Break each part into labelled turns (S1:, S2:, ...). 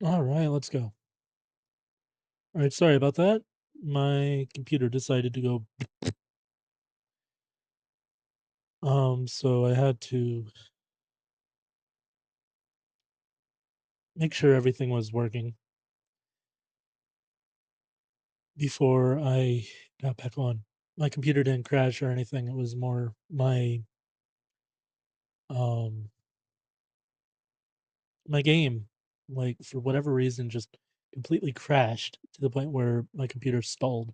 S1: All right, let's go. All right, sorry about that. My computer decided to go. So I had to make sure everything was working before I got back on. My computer didn't crash or anything. It was more um my game, like for whatever reason, just completely crashed to the point where my computer stalled.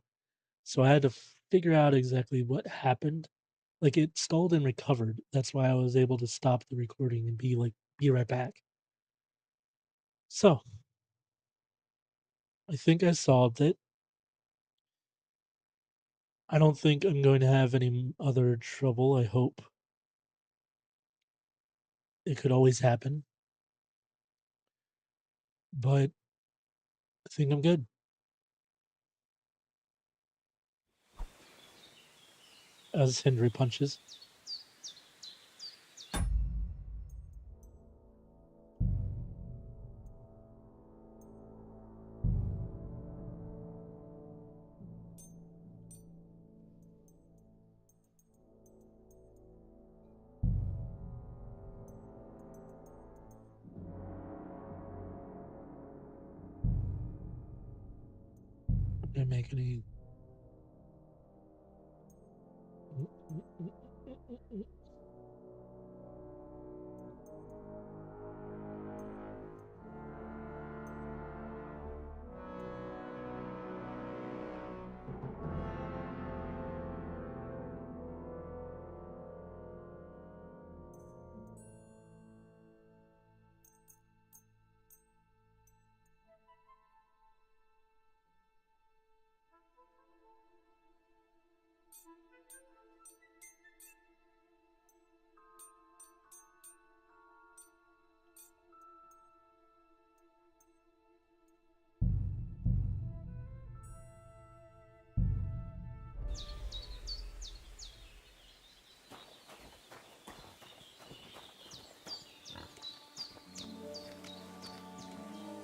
S1: So I had to figure out exactly what happened. Like it stalled and recovered. That's why I was able to stop the recording and be right back. So I think I solved it. I don't think I'm going to have any other trouble. I hope. It could always happen, but I think I'm good. As Henry punches. I'm gonna make any.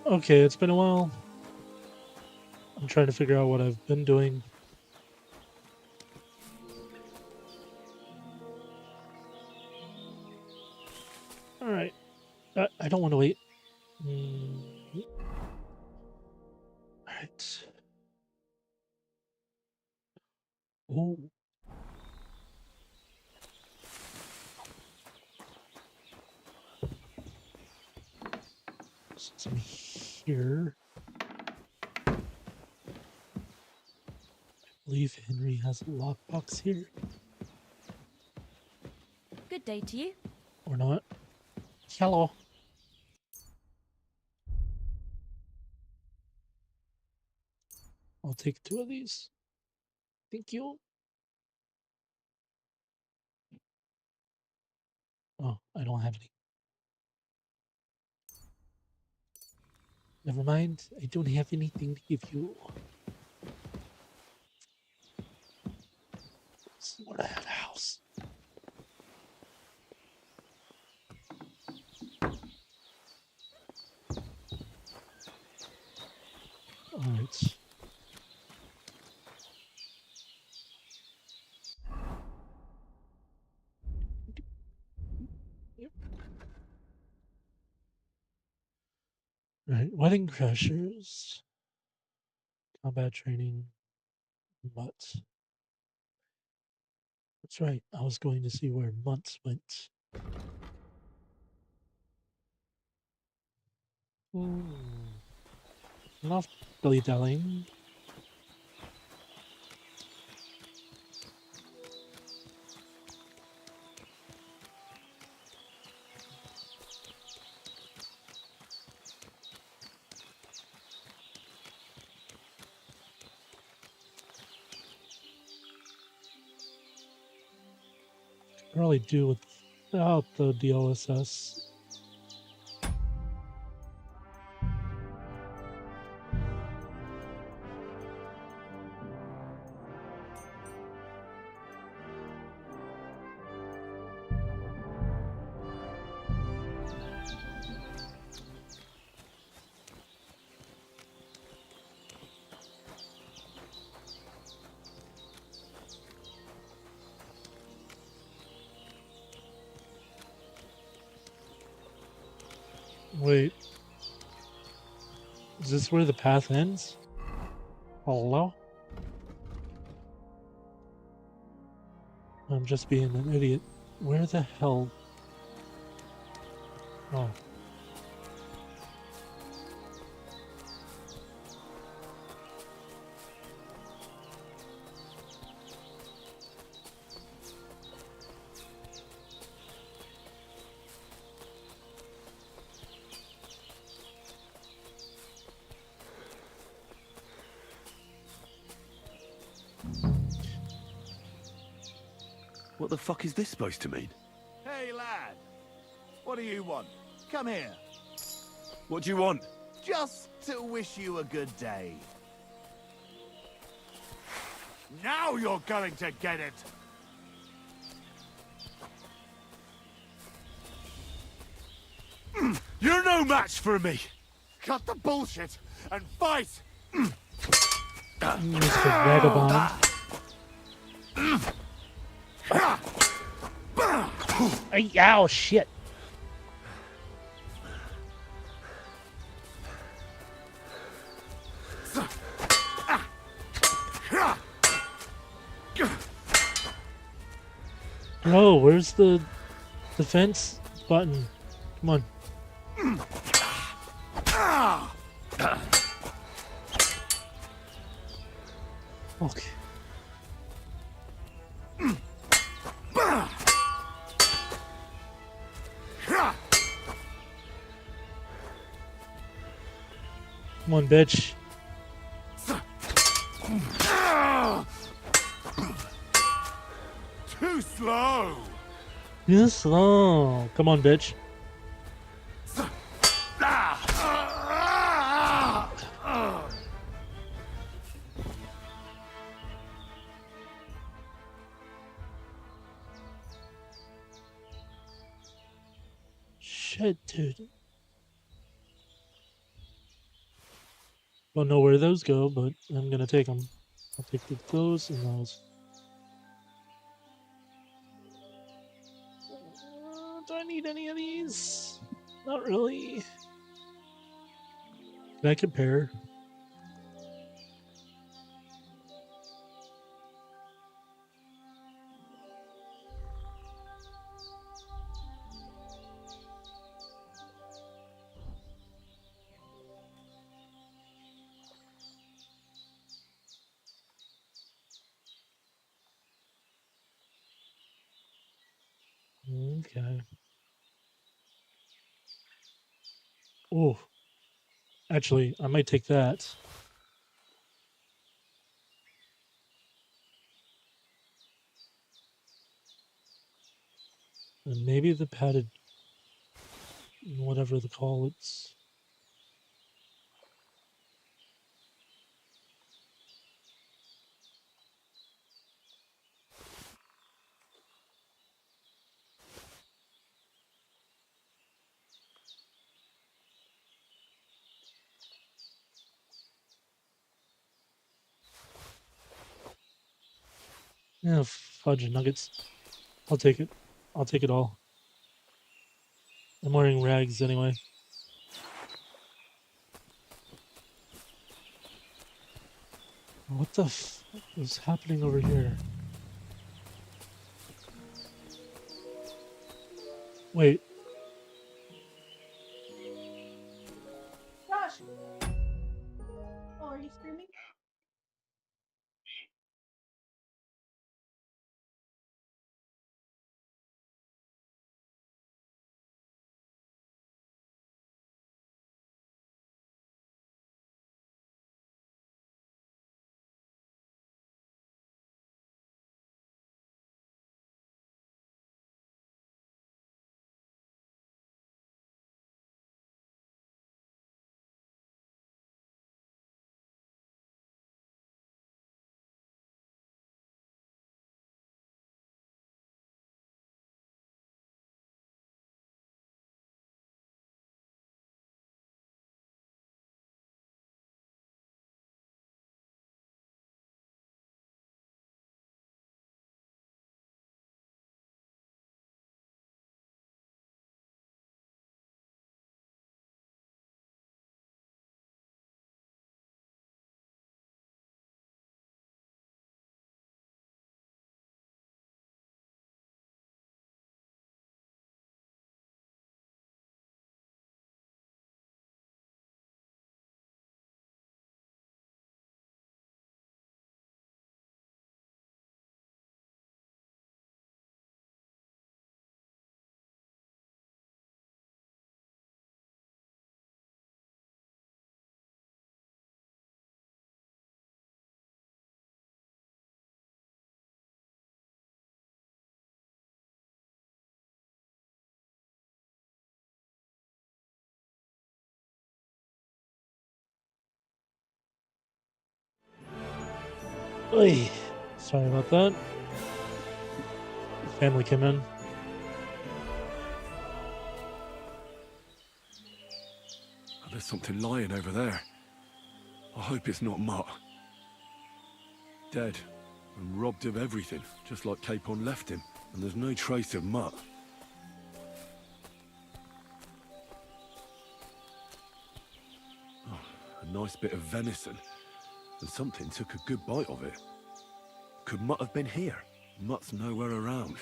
S1: Okay, it's been a while. I'm trying to figure out what I've been doing. All right. I don't want to wait. All right. Oh, since I'm here, I believe Henry has a lockbox here,
S2: Good day to you.
S1: or not. Hello. I'll take two of these. Thank you. Oh, I don't have any. Never mind. I don't have anything to give you. This is what I have a house. All right. Yep. Right. Wedding crashers, combat training, but that's right. I was going to see where months went. Hmm. Enough dilly-dallying. Probably do without the DLSS. Wait, is this where the path ends? Hello? I'm just being an idiot. Where the hell? Oh.
S2: What the fuck is this supposed to mean?
S3: Hey, lad. What do you want? Come here.
S2: What do you want?
S3: Just to wish you a good day. Now you're going to get it!
S2: You're no match for me!
S3: Cut the bullshit and fight!
S1: Mr. Vagabond. Ay, ow, shit. Oh, where's the fence button? Come on. Okay. Come on, bitch.
S3: Too slow!
S1: You're slow. Come on, bitch. Shit, dude. Don't know where those go, but I'm gonna take them. I'll take those and those. Do I need any of these? Not really. Can I compare? Okay. Oh, actually, I might take that. And maybe the padded, whatever the call it's. Yeah, fudge and nuggets. I'll take it. I'll take it all. I'm wearing rags anyway. What the fuck is happening over here? Wait.
S4: Josh! Oh, are you screaming?
S1: Oy. Sorry about that. Family came in.
S2: Oh, there's something lying over there. I hope it's not Mutt. Dead and robbed of everything, just like Capon left him. And there's no trace of Mutt. Oh, a nice bit of venison. And something took a good bite of it. Could Mutt have been here? Mutt's nowhere around.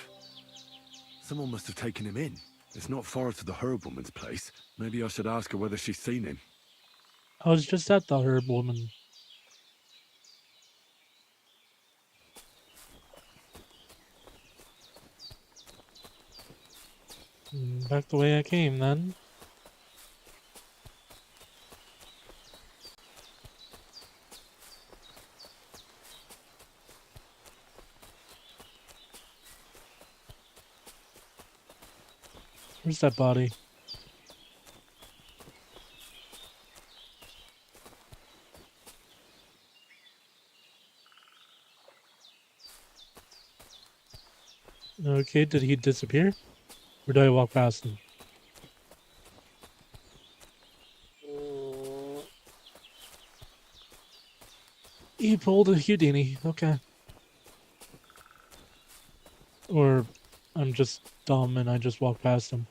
S2: Someone must have taken him in. It's not far to the herb woman's place. Maybe I should ask her whether she's seen him.
S1: I was just at the herb woman. Back the way I came then. Where's that body? Okay, did he disappear? Or did I walk past him? He pulled a Houdini. Okay. Or I'm just dumb and I just walked past him.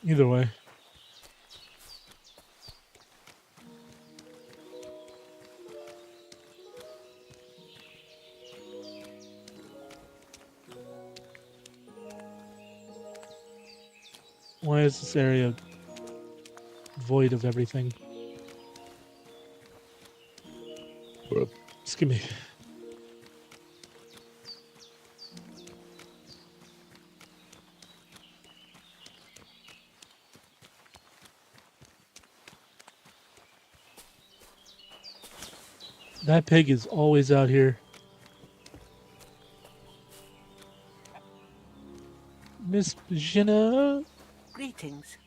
S1: Either way. Why is this area void of everything? Excuse me. That pig is always out here. Miss Jenna.
S5: Greetings.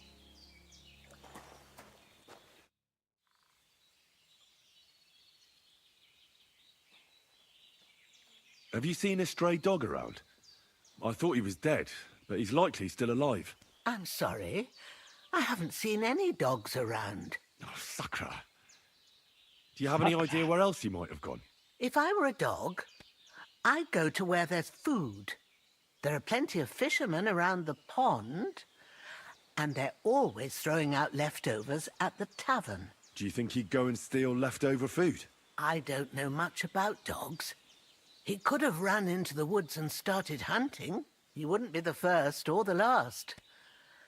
S2: Have you seen a stray dog around? I thought he was dead, but he's likely still alive.
S5: I'm sorry. I haven't seen any dogs around.
S2: Oh, Sakra. Do you have any idea where else he might have gone?
S5: If I were a dog, I'd go to where there's food. There are plenty of fishermen around the pond, and they're always throwing out leftovers at the tavern.
S2: Do you think he'd go and steal leftover food?
S5: I don't know much about dogs. He could have run into the woods and started hunting. He wouldn't be the first or the last.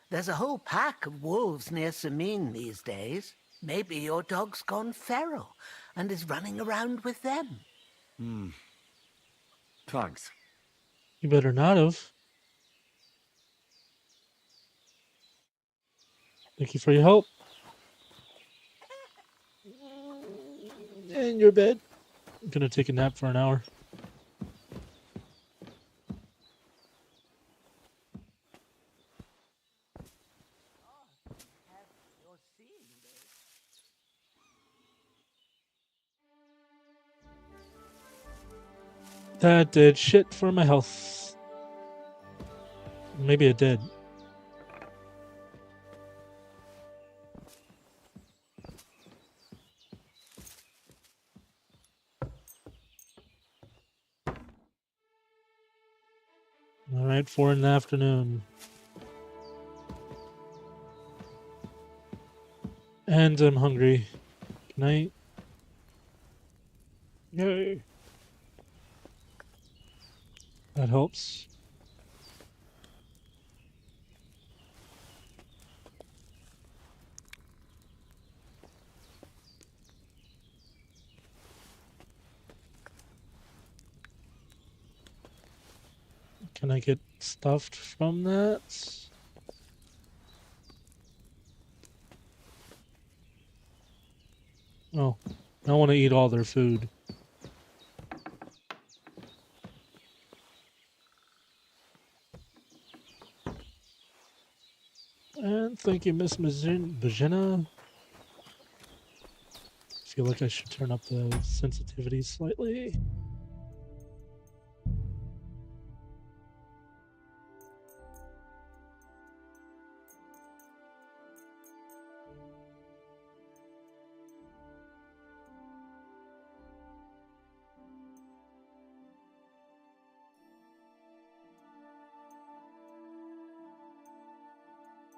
S5: There's a whole pack of wolves near Samine these days. Maybe your dog's gone feral and is running around with them.
S2: Thanks.
S1: You better not have. Thank you for your help. In your bed. I'm gonna take a nap for an hour. That did shit for my health. Maybe it did. Alright, 4 in the afternoon. And I'm hungry. Can I? Yay. That helps. Can I get stuffed from that? Oh, I want to eat all their food. And thank you, Miss Bajina. feel like I should turn up the sensitivity slightly.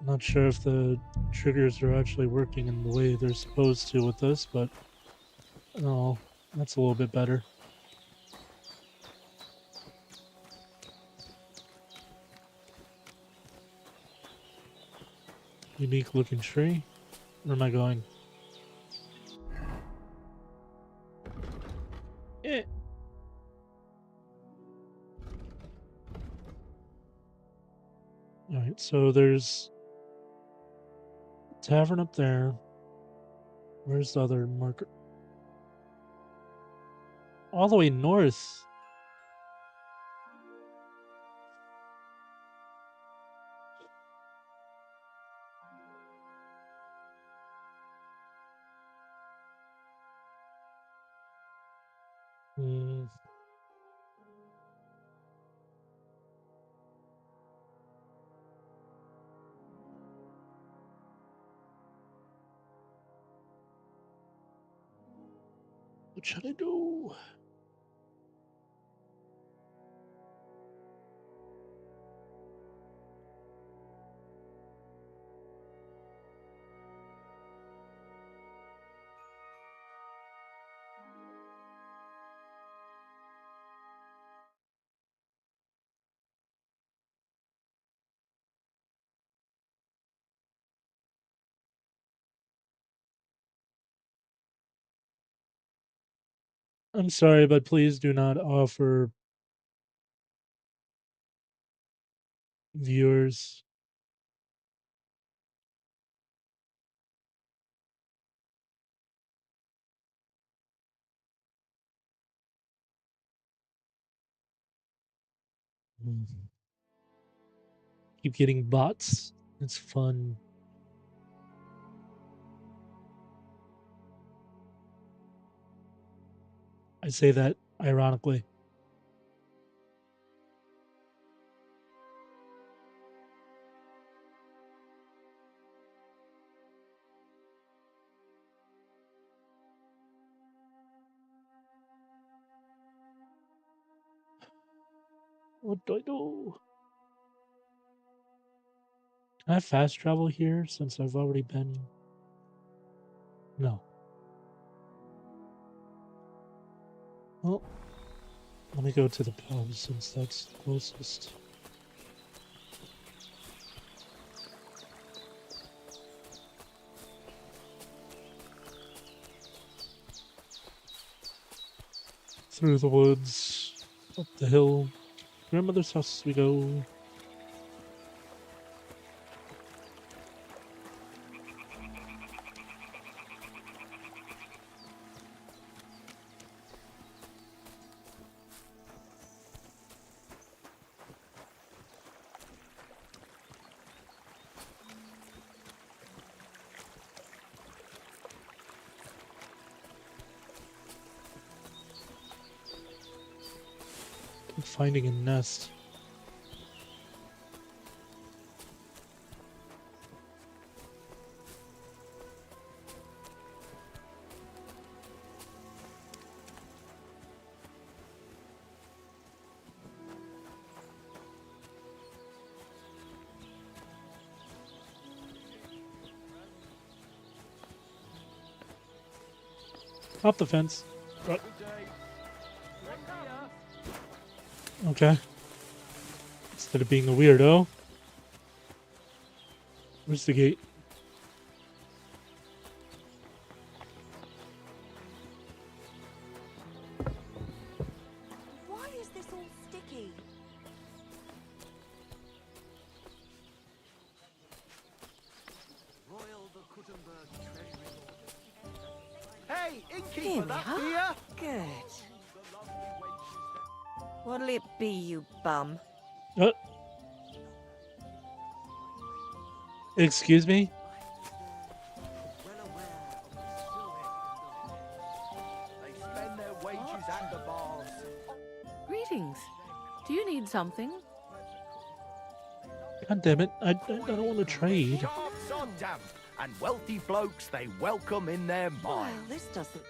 S1: Not sure if the triggers are actually working in the way they're supposed to with this, but oh, that's a little bit better. Unique looking tree. Where am I going? Eh. Alright, so there's a tavern up there. Where's the other marker? All the way north. Hmm. What should I do? I'm sorry, but please do not offer viewers. Hmm. Keep getting bots. It's fun. I say that ironically. What do I do? Can I fast travel here since I've already been? No. Well, let me go to the pub since that's the closest. Through the woods, up the hill. Grandmother's house we go. Keep finding a nest. Hop the fence. Okay. Instead of being a weirdo. Where's the gate?
S6: Why is this all sticky?
S3: Hey,
S6: Here
S3: innkeeper,
S6: we
S3: that
S6: are.
S3: beer?
S6: Good. What'll it be, you bum?
S1: Uh, excuse me?
S6: something?
S1: God damn it! I don't want to trade.
S3: Shafts are damp, and wealthy blokes they welcome in their
S6: Well,
S3: minds.
S6: this doesn't...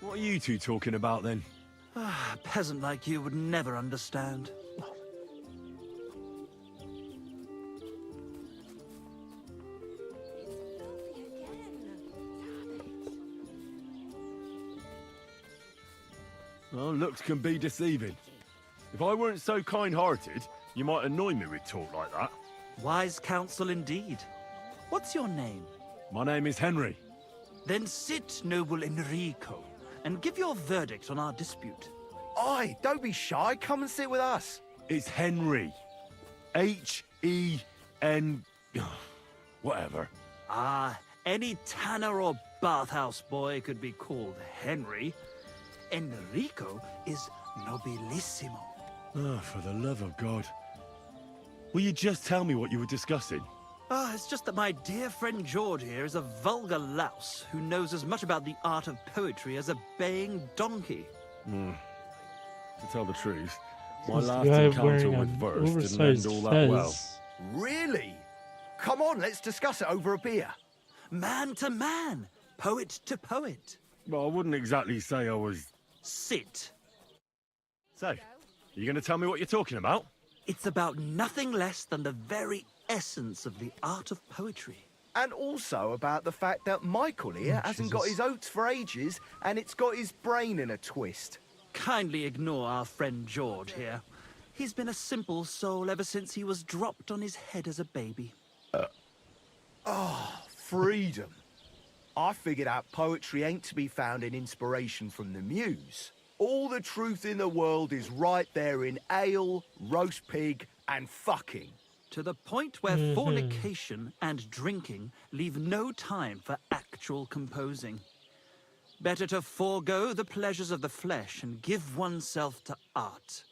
S2: What are you two talking about then?
S7: A peasant like you would never understand.
S2: Well, looks can be deceiving. If I weren't so kind-hearted, you might annoy me with talk like that.
S7: Wise counsel indeed. What's your name?
S2: My name is Henry.
S7: Then sit, noble Enrico, and give your verdict on our dispute.
S3: Aye, don't be shy. Come and sit with us.
S2: It's Henry. H-E-N... whatever.
S7: Ah, any tanner or bathhouse boy could be called Henry. Enrico is nobilissimo.
S2: Oh, for the love of God. Will you just tell me what you were discussing?
S7: It's just that my dear friend George here is a vulgar louse who knows as much about the art of poetry as a baying donkey.
S2: To tell the truth, my
S1: This
S2: last
S1: guy
S2: encounter
S1: wearing
S2: with
S1: an
S2: verse didn't end
S1: oversized
S2: all that well.
S1: fez.
S3: Really? Come on, let's discuss it over a beer.
S7: Man to man, poet to poet.
S2: Well, I wouldn't exactly say I was...
S7: Sit.
S2: So, you going to tell me what you're talking about?
S7: It's about nothing less than the very essence of the art of poetry.
S3: And also about the fact that Michael here hasn't got
S1: Jesus.
S3: his oats for ages, and it's got his brain in a twist.
S7: Kindly ignore our friend George here. He's been a simple soul ever since he was dropped on his head as a baby.
S3: Freedom. I figured out poetry ain't to be found in inspiration from the muse. All the truth in the world is right there in ale, roast pig, and fucking.
S7: To the point where fornication and drinking leave no time for actual composing. Better to forego the pleasures of the flesh and give oneself to art.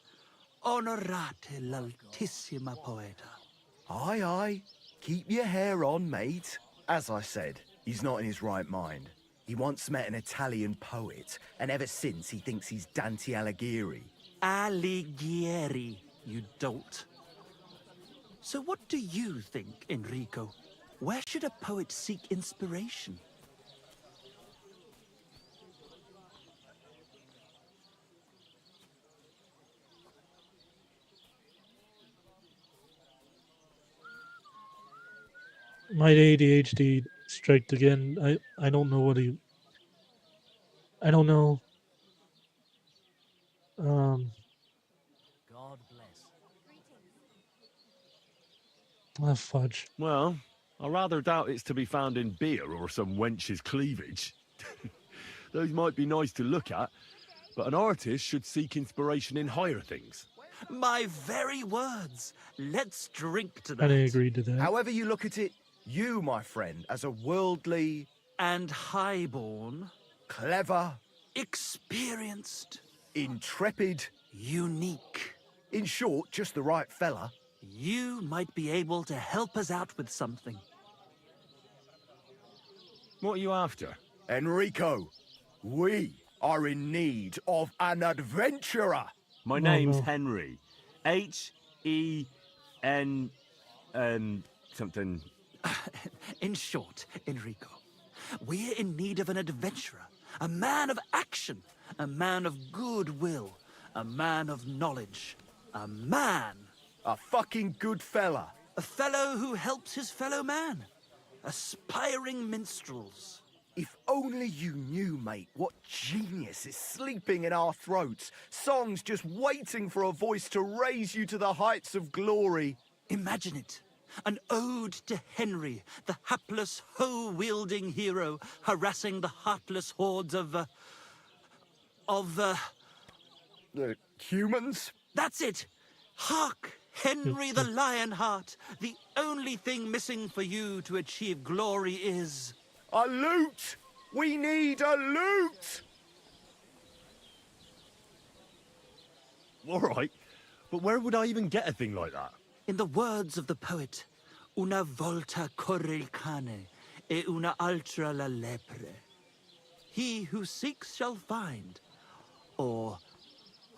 S7: Onorate l'altissima poeta.
S3: Aye, aye. Keep your hair on, mate. As I said, he's not in his right mind. He once met an Italian poet, and ever since he thinks he's Dante Alighieri.
S7: Alighieri, you dolt. So what do you think, Enrico? Where should a poet seek inspiration?
S1: My ADHD striked again. I don't know what he. I don't know.
S3: God bless.
S1: Fudge.
S2: Well, I rather doubt it's to be found in beer or some wench's cleavage. Those might be nice to look at, but an artist should seek inspiration in higher things.
S7: My very words. Let's drink to that.
S1: I didn't agree to that.
S3: However you look at it, you, my friend, as a worldly,
S7: And highborn,
S3: clever,
S7: experienced,
S3: intrepid,
S7: unique.
S3: in short, just the right fella.
S7: You might be able to help us out with something.
S2: What are you after?
S3: Enrico, we are in need of an adventurer.
S2: My
S1: No,
S2: name's
S1: no.
S2: Henry. H-E-N... something...
S7: In short, Enrico, we're in need of an adventurer, a man of action, a man of goodwill, a man of knowledge, a man,
S3: A fucking good fella.
S7: a fellow who helps his fellow man, aspiring minstrels.
S3: If only you knew, mate, what genius is sleeping in our throats. Songs just waiting for a voice to raise you to the heights of glory.
S7: Imagine it. An ode to Henry, the hapless, hoe-wielding hero, harassing the heartless hordes of
S3: The humans?
S7: That's it! Hark! Henry the Lionheart! The only thing missing for you to achieve glory is...
S3: A loot! We need a loot!
S2: All right, but where would I even get a thing like that?
S7: In the words of the poet, una volta corre il cane, e una altra la lepre. He who seeks shall find, or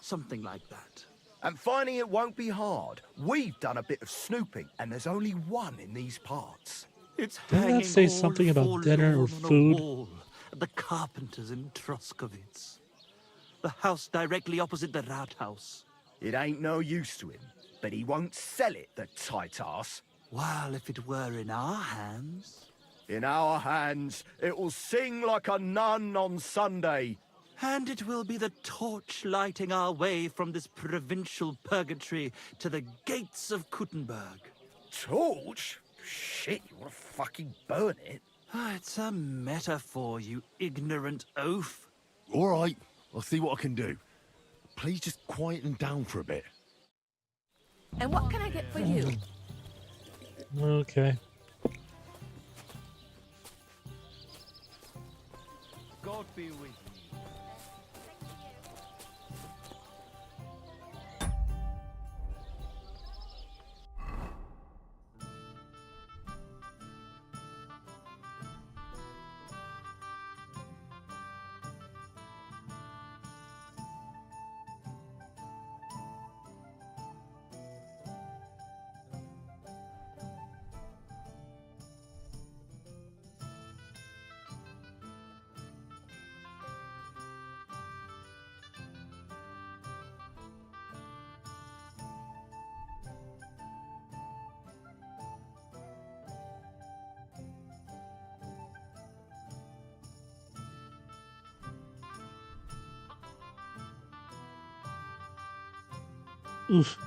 S7: something like that.
S3: And finding it won't be hard. We've done a bit of snooping, and there's only one in these parts.
S7: It's
S1: Didn't that
S7: hanging
S1: say
S7: all
S1: something about dinner or
S7: forlorn on
S1: food?
S7: a wall at the carpenters in Troskovitz. The house directly opposite the Rathaus.
S3: It ain't no use to him, but he won't sell it, the tight ass.
S7: Well, if it were in our hands.
S3: In our hands, it will sing like a nun on Sunday.
S7: And it will be the torch lighting our way from this provincial purgatory to the gates of Kuttenberg.
S3: Torch? Shit, you want to fucking burn it?
S7: Ah, it's a metaphor, you ignorant oaf.
S2: All right, I'll see what I can do. Please just quieten down for a bit.
S6: And what can I get for you?
S1: Okay.
S3: God be with you.
S1: Oof.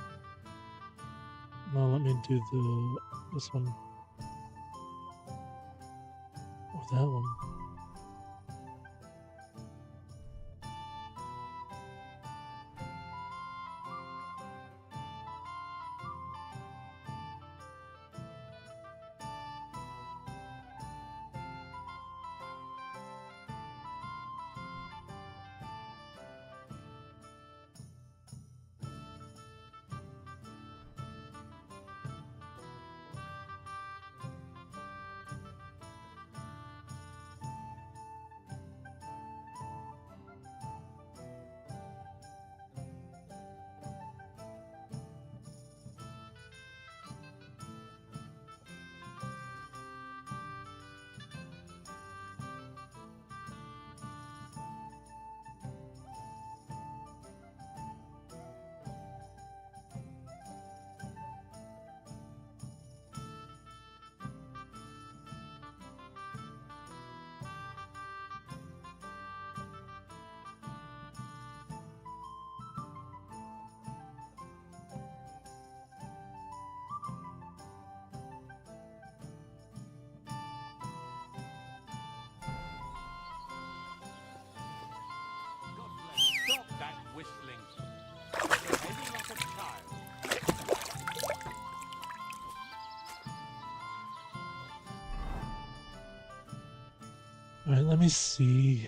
S1: Now let me do this one. Or that one.
S8: Stop that whistling. You're behaving like a child.
S1: Alright, let me see.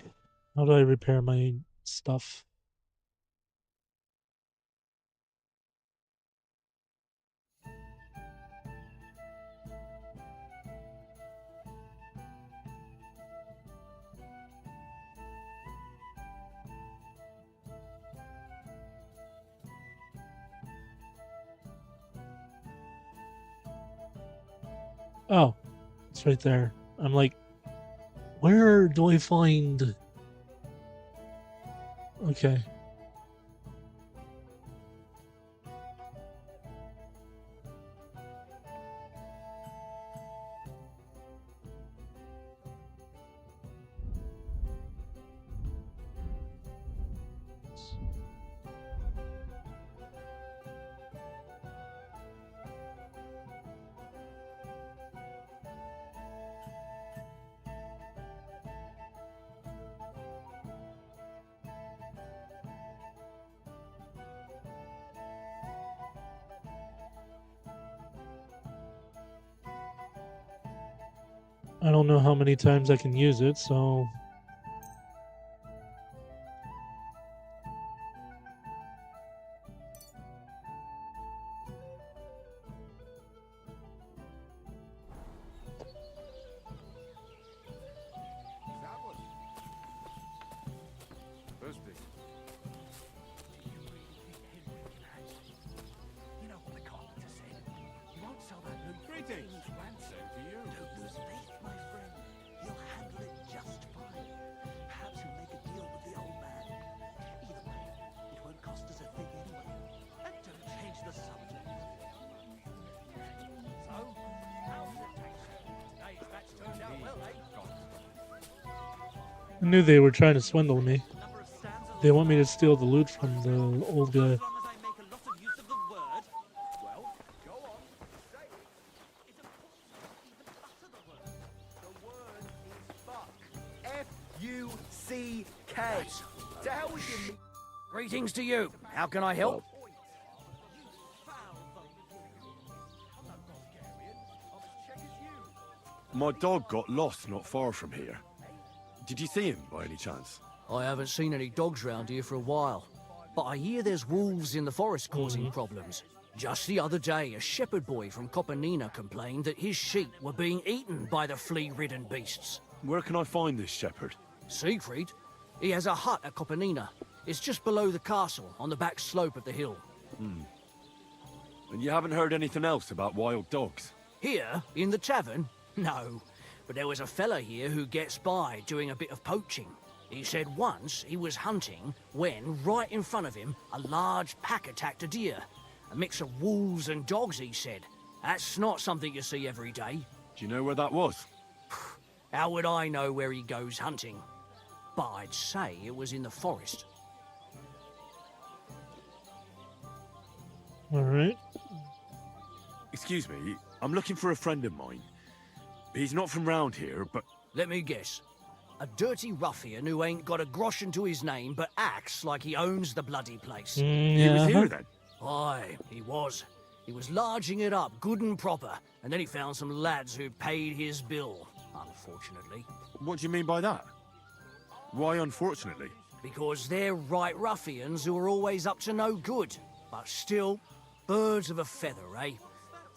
S1: How do I repair my stuff? Oh, it's right there. I'm like, where do I find... Okay. I don't know how many times I can use it, so...
S3: First bit.
S1: I knew they were trying to swindle me. They want me to steal the loot from the old guy.
S3: F-U-C-K. To hell with you.
S9: Greetings to you. How can I help?
S2: My dog got lost not far from here. Did you see him by any chance?
S9: I haven't seen any dogs round here for a while, but I hear there's wolves in the forest causing problems. Just the other day, a shepherd boy from Copenina complained that his sheep were being eaten by the flea-ridden beasts.
S2: Where can I find this shepherd?
S9: Siegfried? He has a hut at Copenina. It's just below the castle, on the back slope of the hill.
S2: And you haven't heard anything else about wild dogs?
S9: Here, in the tavern? No. But there was a fella here who gets by doing a bit of poaching. He said once he was hunting when, right in front of him, a large pack attacked a deer. A mix of wolves and dogs, he said. That's not something you see every day.
S2: Do you know where that was?
S9: How would I know where he goes hunting? But I'd say it was in the forest.
S1: Alright.
S2: Excuse me, I'm looking for a friend of mine. He's not from round here, but...
S9: Let me guess. A dirty ruffian who ain't got a groschen to his name but acts like he owns the bloody place.
S2: He was here then?
S9: Aye, he was. He was larging it up good and proper, and then he found some lads who'd paid his bill, unfortunately.
S2: What do you mean by that? Why unfortunately?
S9: Because they're right ruffians who are always up to no good. But still, birds of a feather, eh?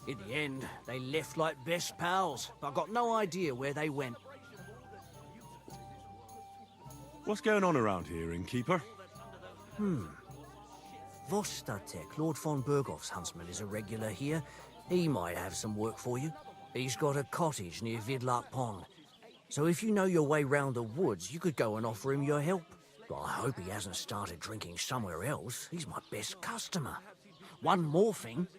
S9: In the end, they left like best pals, but I got no idea where they went.
S2: What's going on around here, innkeeper?
S9: Vostatek, Lord von Berghoff's huntsman, is a regular here. He might have some work for you. He's got a cottage near Vidlark Pond. So if you know your way round the woods, you could go and offer him your help. But I hope he hasn't started drinking somewhere else. He's my best customer. One more thing.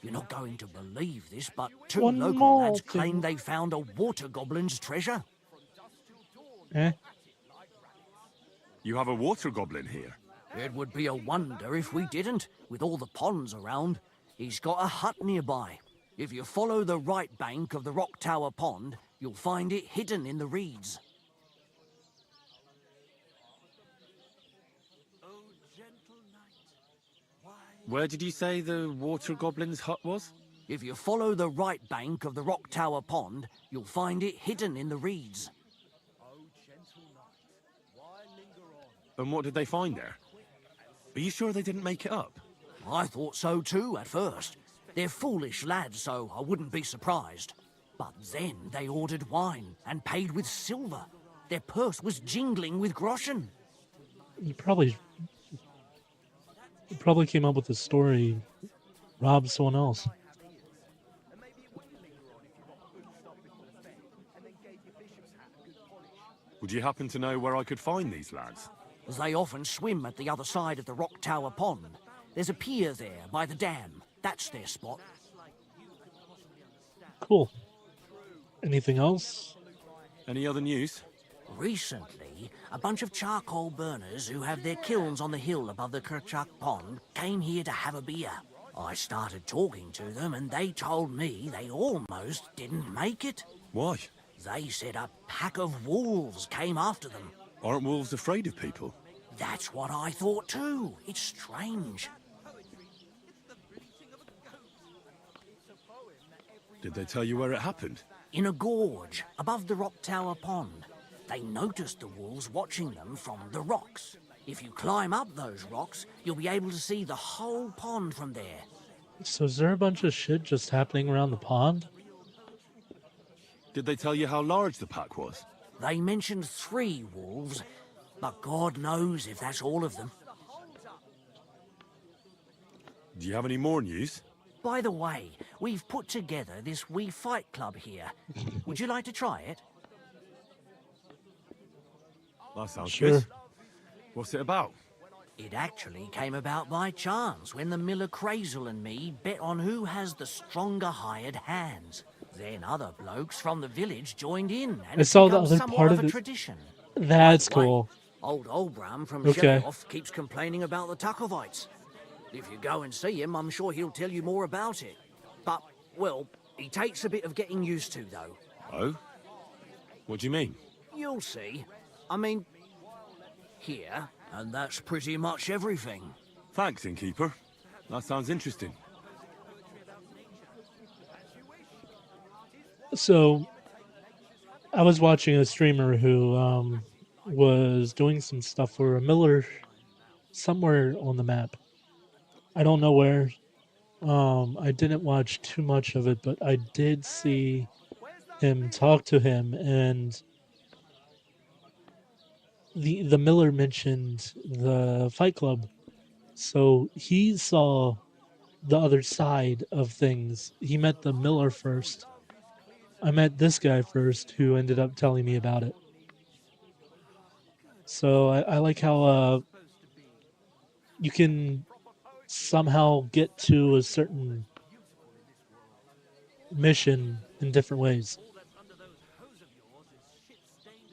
S9: You're not going to believe this, but two local lads claim they found a water goblin's treasure.
S1: Eh?
S2: You have a water goblin here?
S9: It would be a wonder if we didn't, with all the ponds around. He's got a hut nearby. If you follow the right bank of the Rock Tower Pond, you'll find it hidden in the reeds.
S2: Where did you say the water goblin's hut was?
S9: If you follow the right bank of the Rock Tower Pond, you'll find it hidden in the reeds.
S2: And what did they find there? Are you sure they didn't make it up?
S9: I thought so too at first. They're foolish lads, so I wouldn't be surprised. But then they ordered wine and paid with silver. Their purse was jingling with groschen.
S1: He probably came up with the story, robbed someone else.
S2: Would you happen to know where I could find these lads?
S9: They often swim at the other side of the Rock Tower Pond. There's a pier there by the dam. That's their spot.
S1: Cool. Anything else?
S2: Any other news?
S9: Recently, a bunch of charcoal burners who have their kilns on the hill above the Kerchak Pond came here to have a beer. I started talking to them and they told me they almost didn't make it.
S2: Why?
S9: They said a pack of wolves came after them.
S2: Aren't wolves afraid of people?
S9: That's what I thought too. It's strange.
S2: Did they tell you where it happened?
S9: In a gorge above the Rock Tower Pond. They noticed the wolves watching them from the rocks. If you climb up those rocks, you'll be able to see the whole pond from there.
S1: So is there a bunch of shit just happening around the pond?
S2: Did they tell you how large the pack was?
S9: They mentioned 3 wolves, but God knows if that's all of them.
S2: Do you have any more news?
S9: By the way, we've put together this wee fight club here. Would you like to try it?
S2: That sounds
S1: Sure.
S2: good. What's it about?
S9: It actually came about by chance when the miller Crazel and me bet on who has the stronger hired hands. Then other blokes from the village joined in, and
S1: I
S9: it's
S1: saw the
S9: become
S1: other
S9: somewhat
S1: part
S9: of
S1: of
S9: a
S1: it.
S9: tradition.
S1: That's
S9: By the way,
S1: cool.
S9: old Olbram from
S1: Okay.
S9: Shelioth keeps complaining about the Tuckovites. If you go and see him, I'm sure he'll tell you more about it. But, well, he takes a bit of getting used to, though.
S2: Oh? What do you mean?
S9: You'll see. I mean, here, and that's pretty much everything.
S2: Thanks, innkeeper. That sounds interesting.
S1: So I was watching a streamer who was doing some stuff for a miller somewhere on the map. I don't know where. I didn't watch too much of it, but I did see him talk to him, and the miller mentioned the Fight Club. So he saw the other side of things. He met the miller first. I met this guy first, who ended up telling me about it. So I like how you can somehow get to a certain mission in different ways.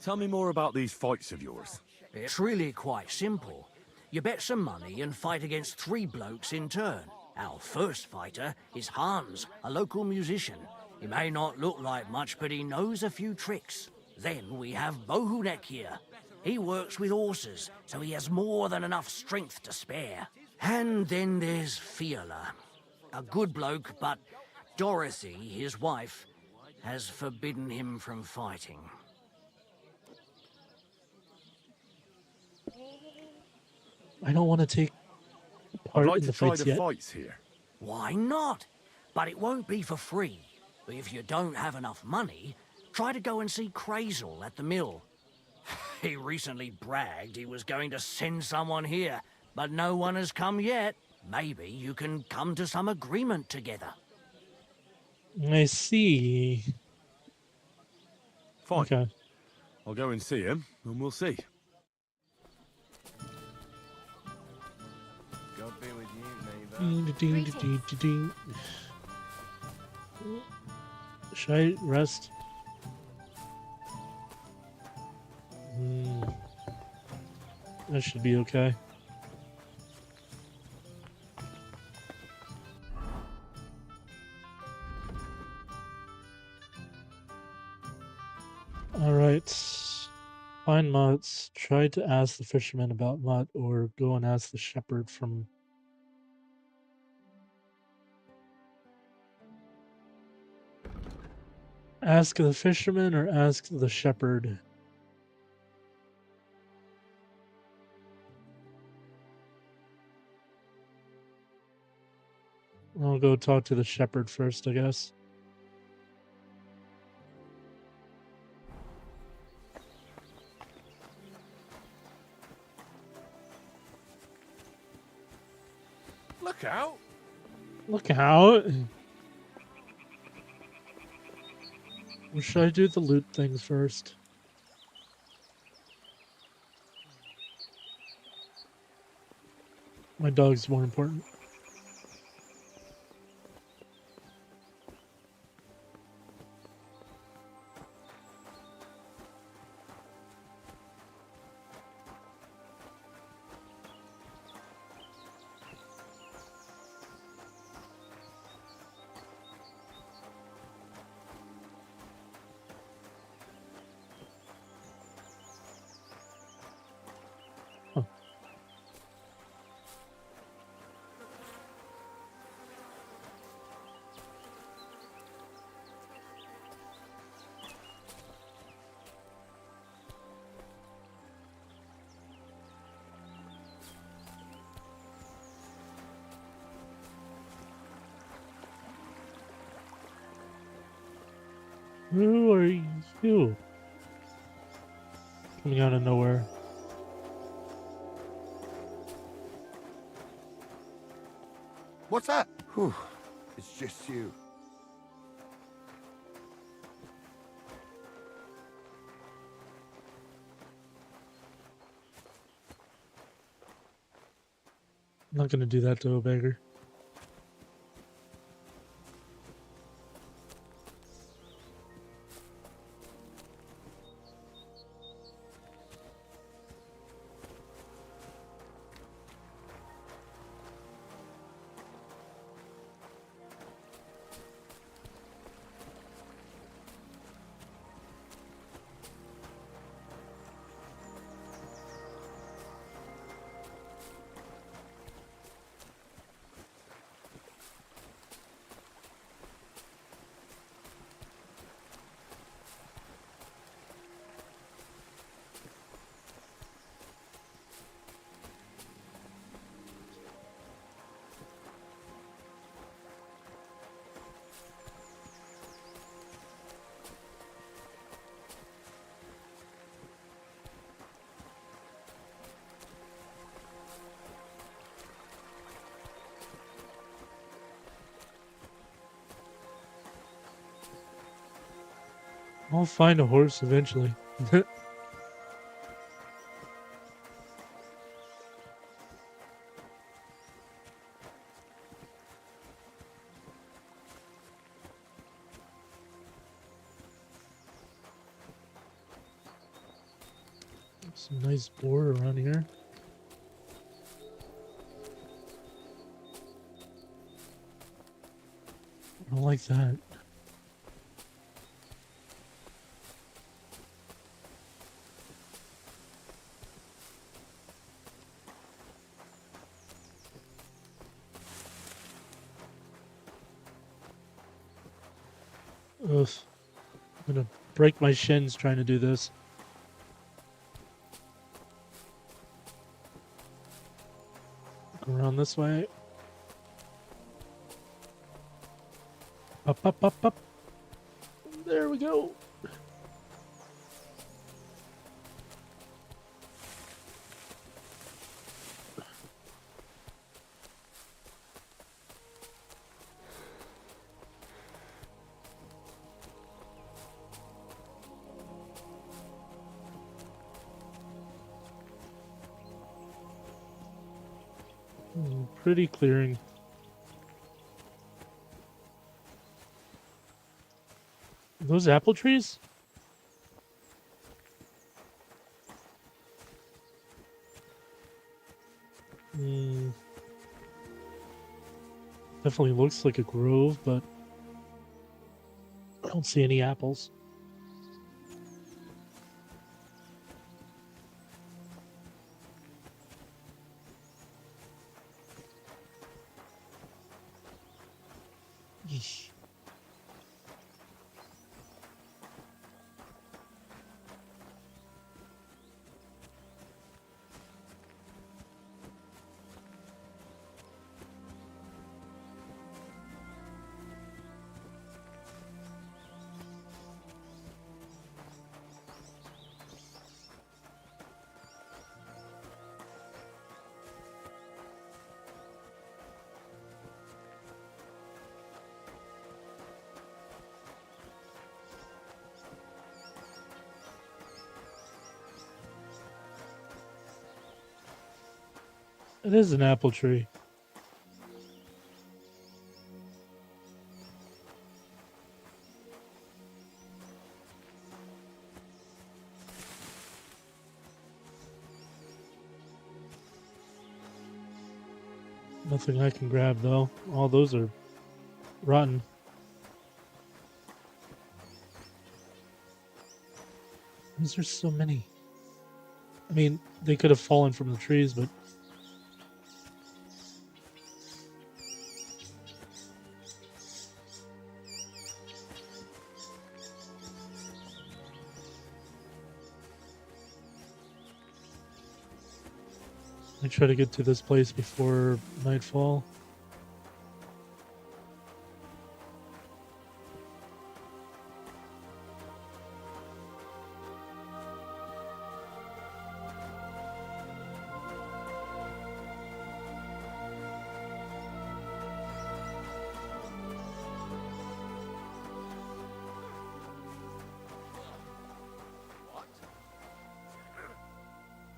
S2: Tell me more about these fights of yours.
S9: It's really quite simple. You bet some money and fight against 3 blokes in turn. Our first fighter is Hans, a local musician. He may not look like much, but he knows a few tricks. Then we have Bohunek here. He works with horses, so he has more than enough strength to spare. And then there's Fiala. A good bloke, but Dorothy, his wife, has forbidden him from fighting.
S1: I don't want to take
S2: I'd
S1: part
S2: like
S1: in
S2: to
S1: the
S2: try
S1: fights
S2: the
S1: yet.
S2: fights here.
S9: Why not? But it won't be for free. If you don't have enough money, try to go and see Crazel at the mill. He recently bragged he was going to send someone here, but no one has come yet. Maybe you can come to some agreement together.
S1: I see.
S2: Fine.
S1: Okay.
S2: I'll go and see him, and we'll see.
S3: God be with you, neighbour.
S1: Should I rest? That should be okay. Alright. Find Mutt's. Try to ask the fisherman about Mutt, or go and ask the shepherd from... Ask the fisherman or ask the shepherd? I'll go talk to the shepherd first, I guess.
S8: Look out!
S1: Look out! Or should I do the loot things first? My dog's more important. Who are you? Coming out of nowhere.
S3: What's that? Whew. It's just you.
S1: I'm not gonna do that to a beggar. I'll find a horse eventually. Some nice board around here. I don't like that. Ugh. I'm gonna break my shins trying to do this. Go around this way. Up, up, up, up. There we go. Pretty clearing. Are those apple trees? Definitely looks like a grove, but I don't see any apples. Yeesh. It is an apple tree. Nothing I can grab though. All those are rotten. Why is there so many? I mean, they could have fallen from the trees, but I try to get to this place before nightfall.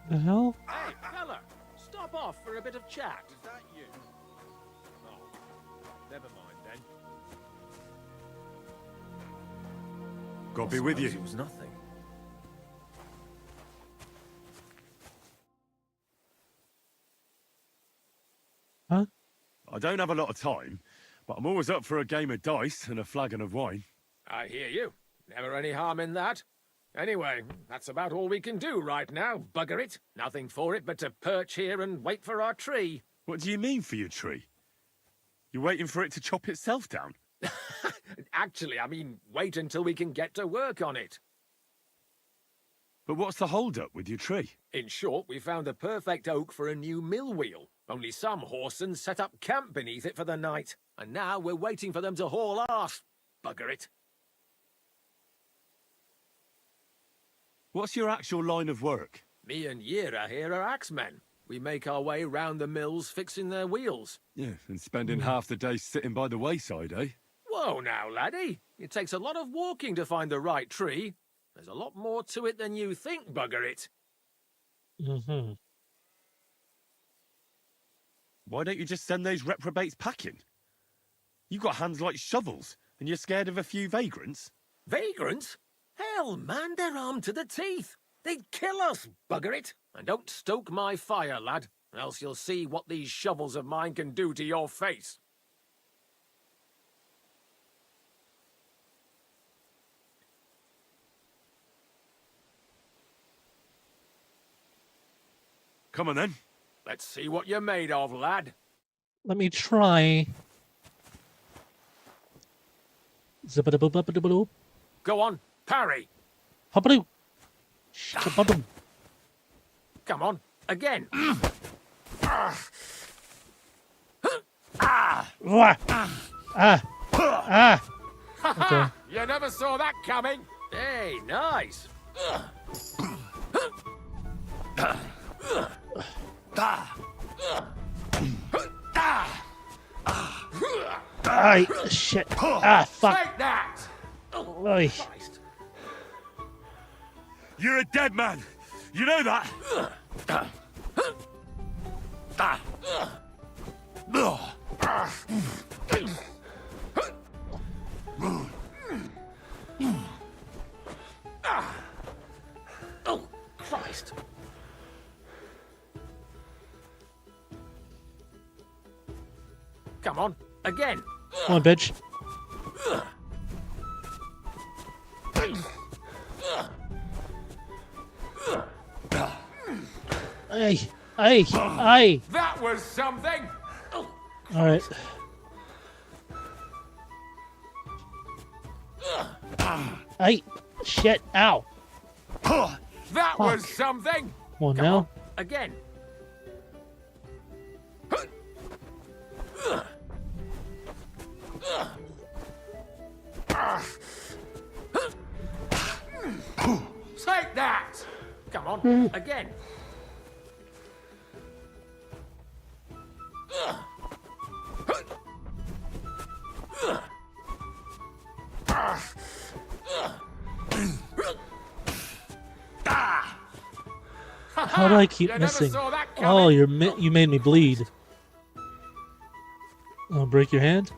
S1: The hell?
S8: Hey, fella! Stop off for a bit of chat. Is that you? Oh, never mind then.
S2: God be with you.
S8: It was nothing.
S1: Huh?
S2: I don't have a lot of time, but I'm always up for a game of dice and a flagon of wine.
S8: I hear you. Never any harm in that. Anyway, that's about all we can do right now, bugger it. Nothing for it but to perch here and wait for our tree.
S2: What do you mean for your tree? You're waiting for it to chop itself down?
S8: Actually, I mean, wait until we can get to work on it.
S2: But what's the hold-up with your tree?
S8: In short, we found the perfect oak for a new mill wheel. Only some horsens set up camp beneath it for the night. And now we're waiting for them to haul arse. Bugger it.
S2: What's your actual line of work?
S8: Me and Yira here are axemen. We make our way round the mills fixing their wheels.
S2: Yeah, and spending half the day sitting by the wayside, eh?
S8: Whoa now, laddie. It takes a lot of walking to find the right tree. There's a lot more to it than you think, bugger it.
S1: Mm-hmm.
S2: Why don't you just send those reprobates packing? You've got hands like shovels, and you're scared of a few vagrants?
S8: Vagrants? Hell, man, they're armed to the teeth. They'd kill us, bugger it. And don't stoke my fire, lad, else you'll see what these shovels of mine can do to your face.
S2: Come on then.
S8: Let's see what you're made of, lad.
S1: Let me try. Zip-a-da-boop-a-da-boop.
S8: Go on, parry.
S1: Hop-a-doo. Shka-ba-dum.
S8: Come on, again.
S1: Wah. Okay.
S8: You never saw that coming. Hey, nice.
S1: Ay, shit. Ah, fuck.
S8: Take that.
S1: Oy.
S8: Christ.
S2: You're a dead man. You know that?
S8: Oh, Christ. Come on, again.
S1: Come on, bitch. Ay, ay, ay.
S8: That was something.
S1: All right. Ay, shit, ow.
S8: That was something.
S1: Come on
S8: Come
S1: now.
S8: on, again. Take that. Come on, again.
S1: How do I keep
S8: You never
S1: missing?
S8: saw that
S1: Oh,
S8: coming.
S1: you made me bleed. Oh, break your hand.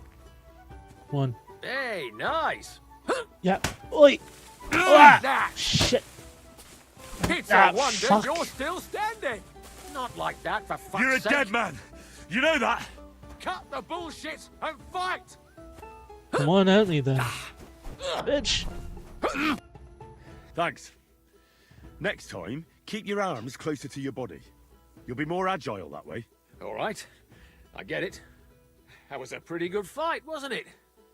S1: One.
S8: Hey, nice.
S1: Yeah. Oi.
S8: That.
S1: Shit.
S8: It's
S1: Ah,
S8: a wonder
S1: fuck.
S8: you're still standing. Not like that, for fuck's
S2: You're a
S8: sake.
S2: dead man. You know that?
S8: Cut the bullshit and fight.
S1: Come on at me then, bitch.
S2: Thanks. Next time, keep your arms closer to your body. You'll be more agile that way.
S8: All right, I get it. That was a pretty good fight, wasn't it?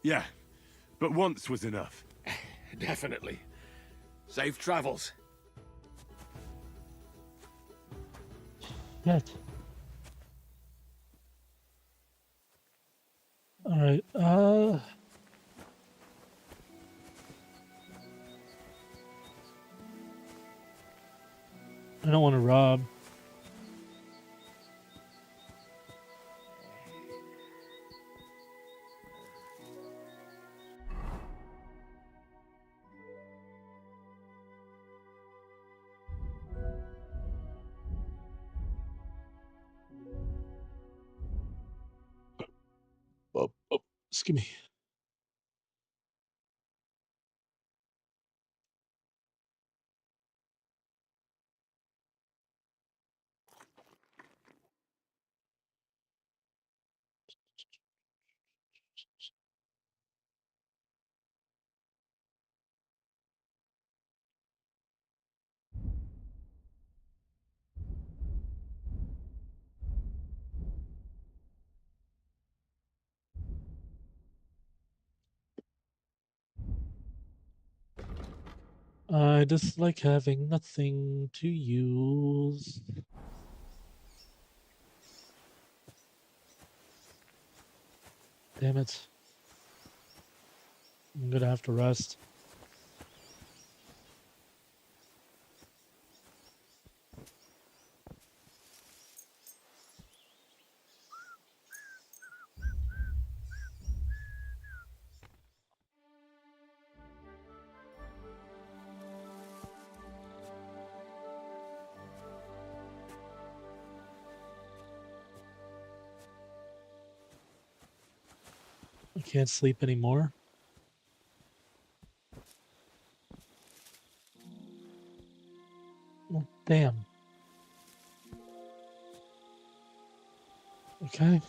S2: Yeah, but once was enough.
S8: Definitely. Safe travels.
S1: Shit. All right. I don't want to rob. Excuse me. I dislike having nothing to use. Damn it. I'm gonna have to rest. I can't sleep anymore. Well, damn. Okay.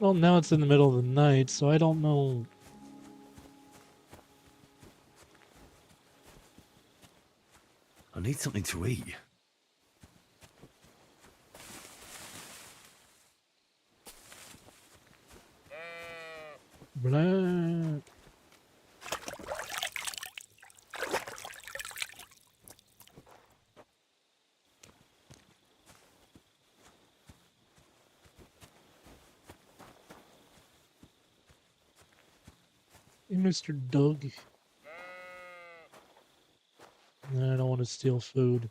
S1: Well, now it's in the middle of the night, so I don't know.
S2: I need something to eat.
S1: Blah. Hey, Mr. Doug. I don't want to steal food.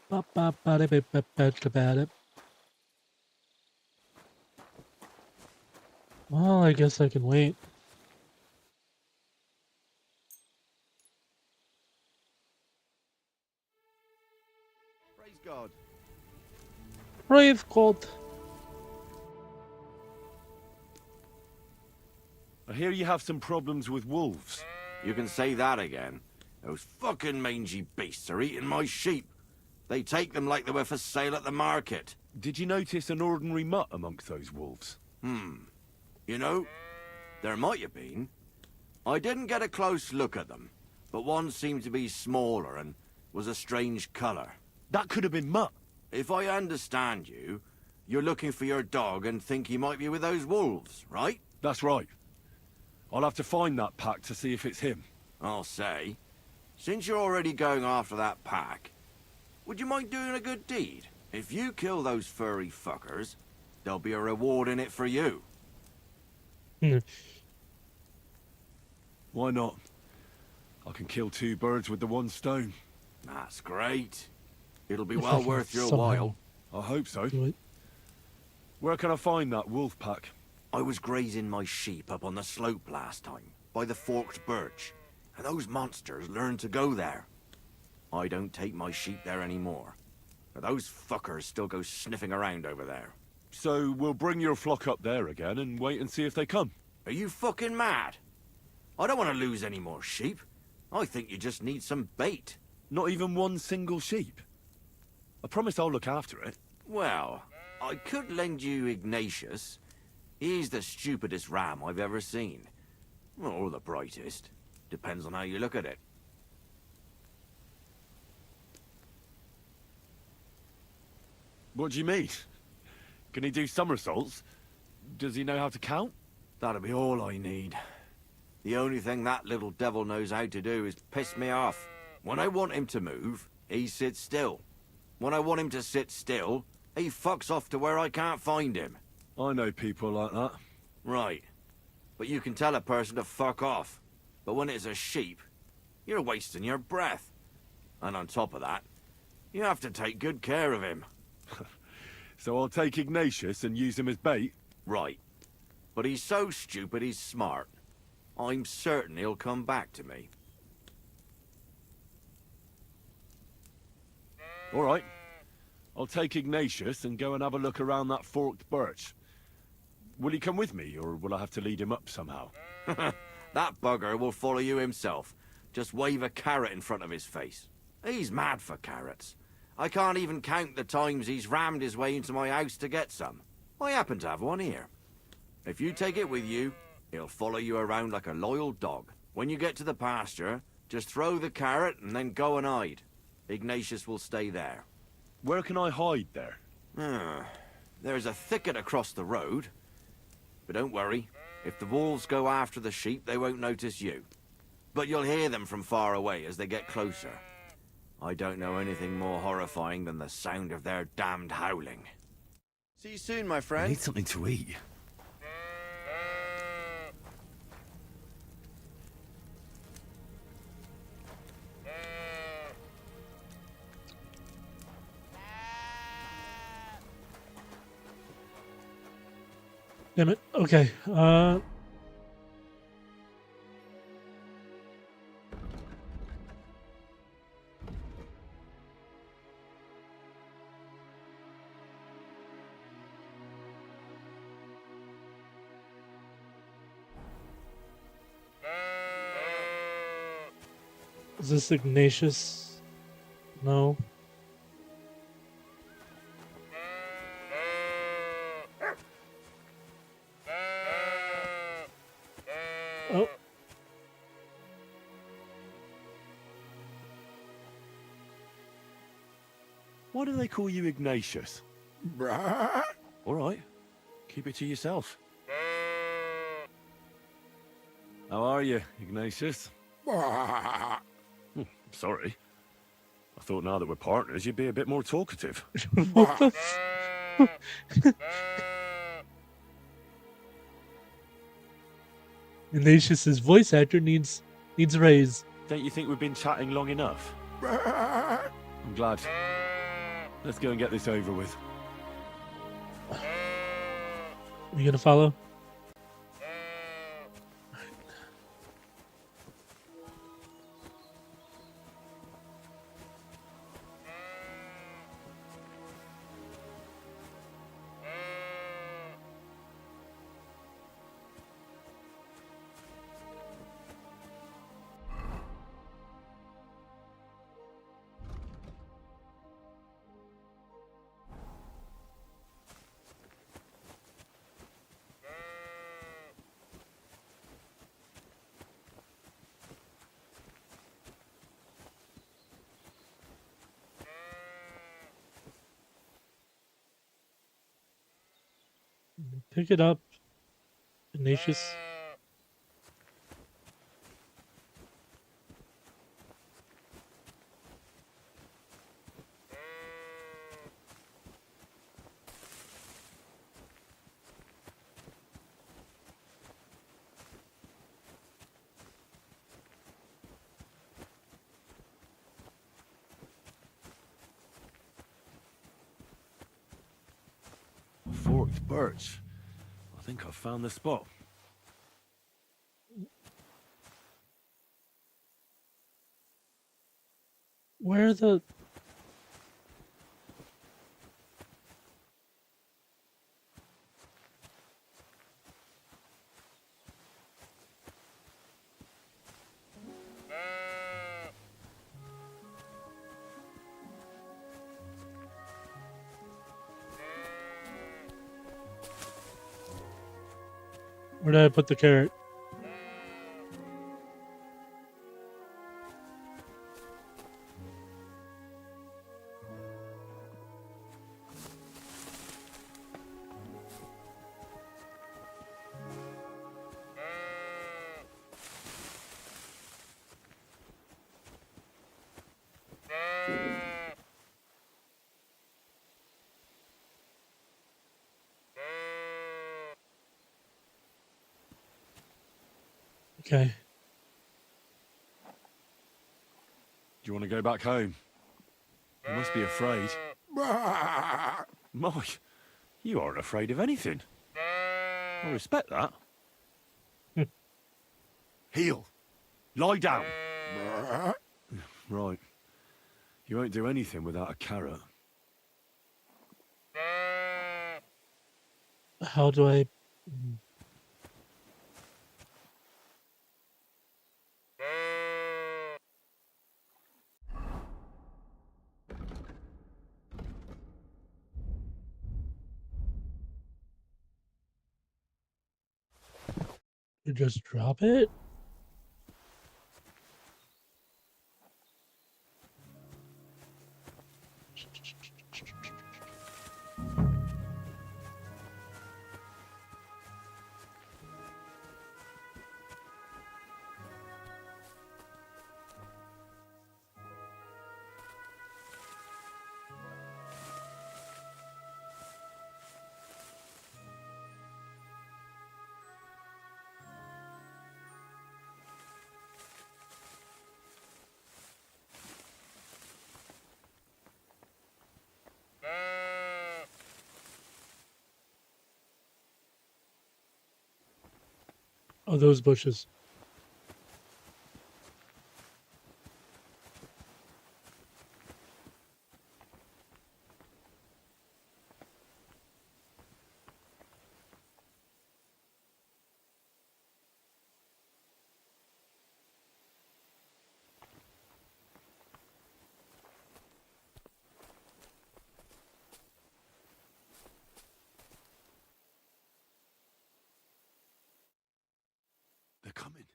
S1: Well, I guess I can wait.
S3: Praise God.
S1: Brave Colt.
S2: I hear you have some problems with wolves.
S10: You can say that again. Those fucking mangy beasts are eating my sheep. They take them like they were for sale at the market.
S2: Did you notice an ordinary mutt amongst those wolves?
S10: You know, there might have been. I didn't get a close look at them, but one seemed to be smaller and was a strange colour.
S2: That could have been Mutt.
S10: If I understand you, you're looking for your dog and think he might be with those wolves, right?
S2: That's right. I'll have to find that pack to see if it's him.
S10: I'll say, since you're already going after that pack, would you mind doing a good deed? If you kill those furry fuckers, there'll be a reward in it for you.
S2: Why not? I can kill 2 birds with the 1 stone.
S10: That's great. It'll be
S1: If I
S10: well
S1: can
S10: worth your
S1: somehow
S10: while.
S2: I hope so.
S1: do it.
S2: Where can I find that wolf pack?
S10: I was grazing my sheep up on the slope last time, by the forked birch, and those monsters learned to go there. I don't take my sheep there anymore, but those fuckers still go sniffing around over there.
S2: So we'll bring your flock up there again and wait and see if they come.
S10: Are you fucking mad? I don't want to lose any more sheep. I think you just need some bait.
S2: Not even 1 single sheep. I promise I'll look after it.
S10: Well, I could lend you Ignatius. He's the stupidest ram I've ever seen. Or the brightest. Depends on how you look at it.
S2: What do you mean? Can he do somersaults? Does he know how to count?
S10: That'll be all I need. The only thing that little devil knows how to do is piss me off. When I want him to move, he sits still. When I want him to sit still, he fucks off to where I can't find him.
S2: I know people like that.
S10: Right. But you can tell a person to fuck off. But when it's a sheep, you're wasting your breath. And on top of that, you have to take good care of him.
S2: So I'll take Ignatius and use him as bait?
S10: Right. But he's so stupid he's smart. I'm certain he'll come back to me.
S2: All right. I'll take Ignatius and go and have a look around that forked birch. Will he come with me, or will I have to lead him up somehow?
S10: That bugger will follow you himself. Just wave a carrot in front of his face. He's mad for carrots. I can't even count the times he's rammed his way into my house to get some. I happen to have one here. If you take it with you, he'll follow you around like a loyal dog. When you get to the pasture, just throw the carrot and then go and hide. Ignatius will stay there.
S2: Where can I hide there?
S10: There's a thicket across the road. But don't worry, if the wolves go after the sheep, they won't notice you. But you'll hear them from far away as they get closer. I don't know anything more horrifying than the sound of their damned howling.
S3: See you soon, my
S2: I
S3: friend.
S2: need something to eat.
S1: Damn it. Okay. Is this Ignatius? No. Oh.
S2: Why do they call you Ignatius? All right, keep it to yourself. How are you, Ignatius? Sorry. I thought now that we're partners, you'd be a bit more talkative.
S1: What the Ignatius's voice actor needs a raise.
S2: Don't you think we've been chatting long enough? I'm glad. Let's go and get this over with.
S1: You gonna follow? Pick it up, Ignatius.
S2: Forked birch. I think I've found the spot.
S1: Where the... Where did I put the carrot? Okay.
S2: Do you want to go back home? You must be afraid. Mike, you aren't afraid of anything. I respect that. Heel. Lie down. Right. You won't do anything without a carrot.
S1: How do I... You just drop it? Oh, those bushes.
S2: They're coming.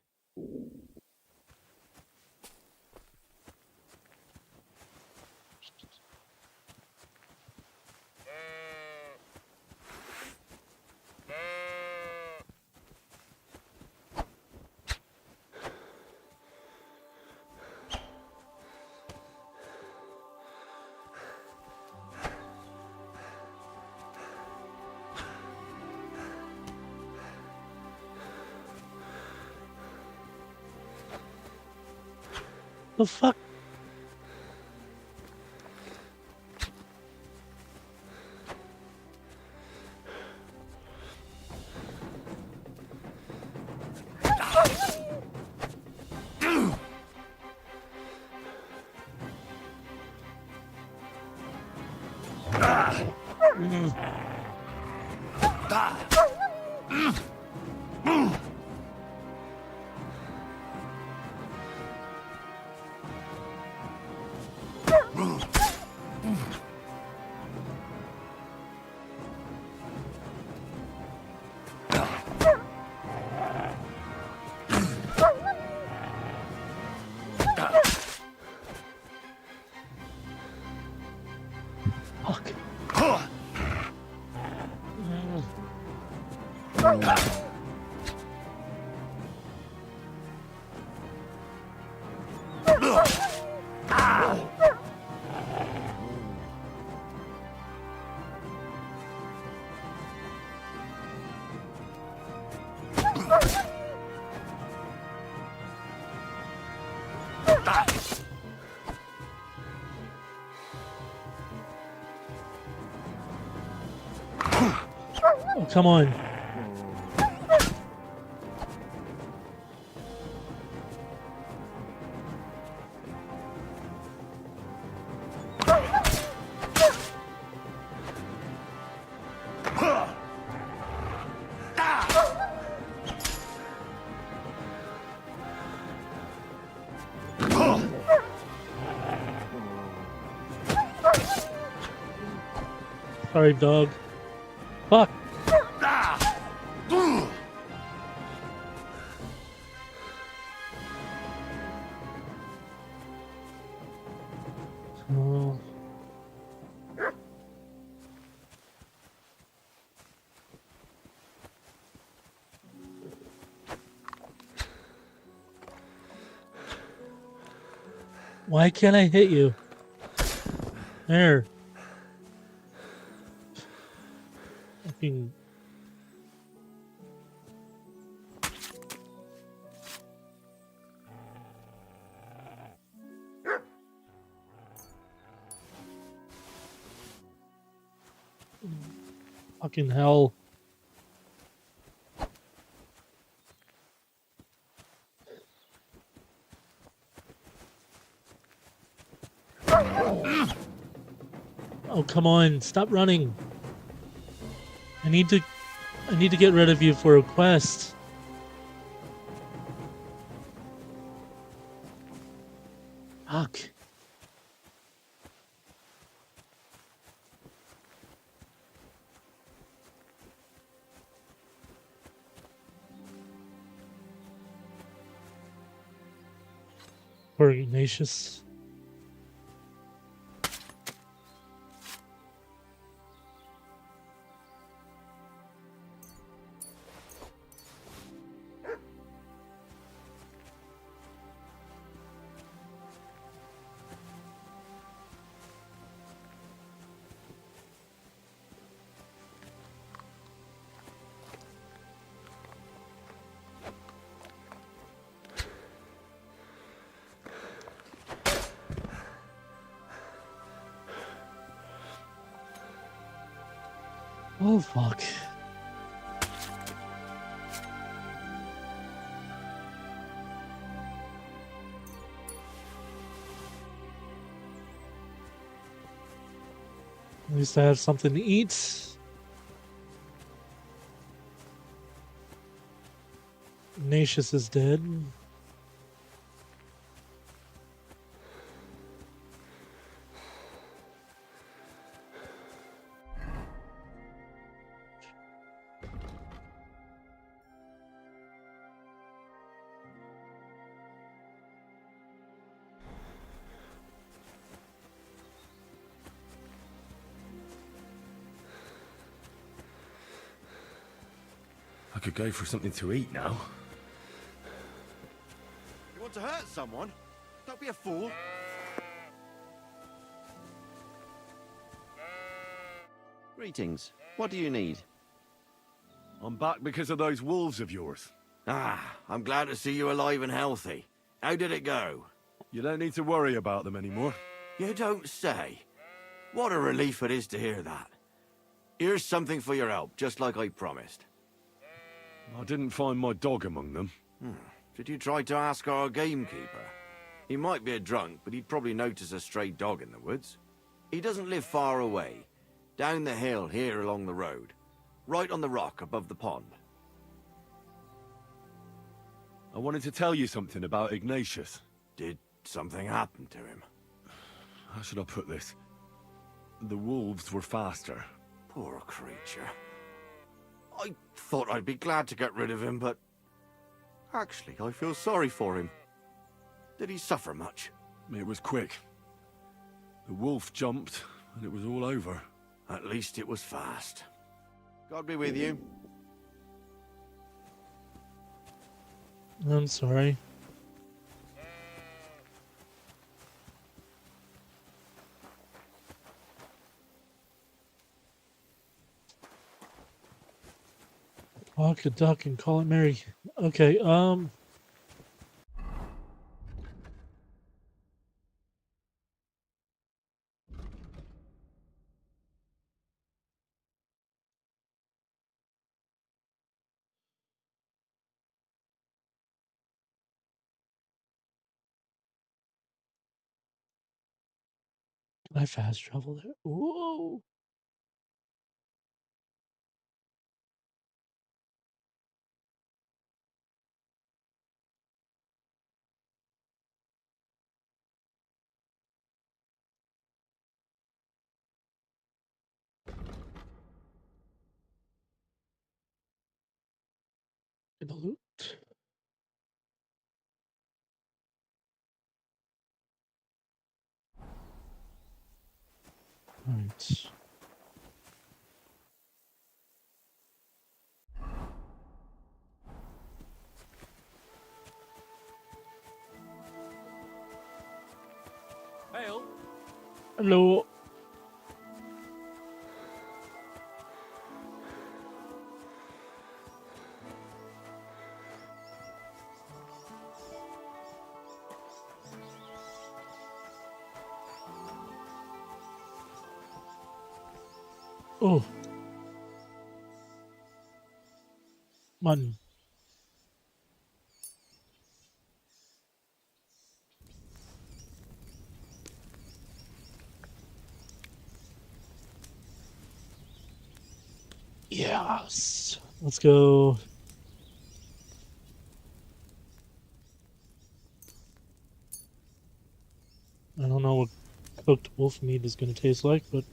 S1: The fuck? Fuck. Oh, come on. Sorry, dog. Fuck. Oh. Why can't I hit you? There. Fucking. Fucking hell. Oh, come on. Stop running. I need to get rid of you for a quest. Fuck. Poor Ignatius. Oh, fuck. At least I have something to eat. Ignatius is dead.
S2: I could go for something to eat now.
S10: You want to hurt someone? Don't be a fool. Greetings. What do you need?
S2: I'm back because of those wolves of yours.
S10: Ah, I'm glad to see you alive and healthy. How did it go?
S2: You don't need to worry about them anymore.
S10: You don't say. What a relief it is to hear that. Here's something for your help, just like I promised.
S2: I didn't find my dog among them.
S10: Did you try to ask our gamekeeper? He might be a drunk, but he'd probably notice a stray dog in the woods. He doesn't live far away. Down the hill here along the road. Right on the rock above the pond.
S2: I wanted to tell you something about Ignatius.
S10: Did something happen to him?
S2: How should I put this? The wolves were faster.
S10: Poor creature. I thought I'd be glad to get rid of him, but... Actually, I feel sorry for him. Did he suffer much?
S2: It was quick. The wolf jumped, and it was all over.
S10: At least it was fast. God be with you.
S1: I'm sorry. Walk a duck and call it Mary. Okay, can I fast travel there? Whoa. Get a loot. Alright.
S8: Hail.
S1: Hello. Oh. Mutton. Yes. Let's go. I don't know what cooked wolf meat is going to taste like, but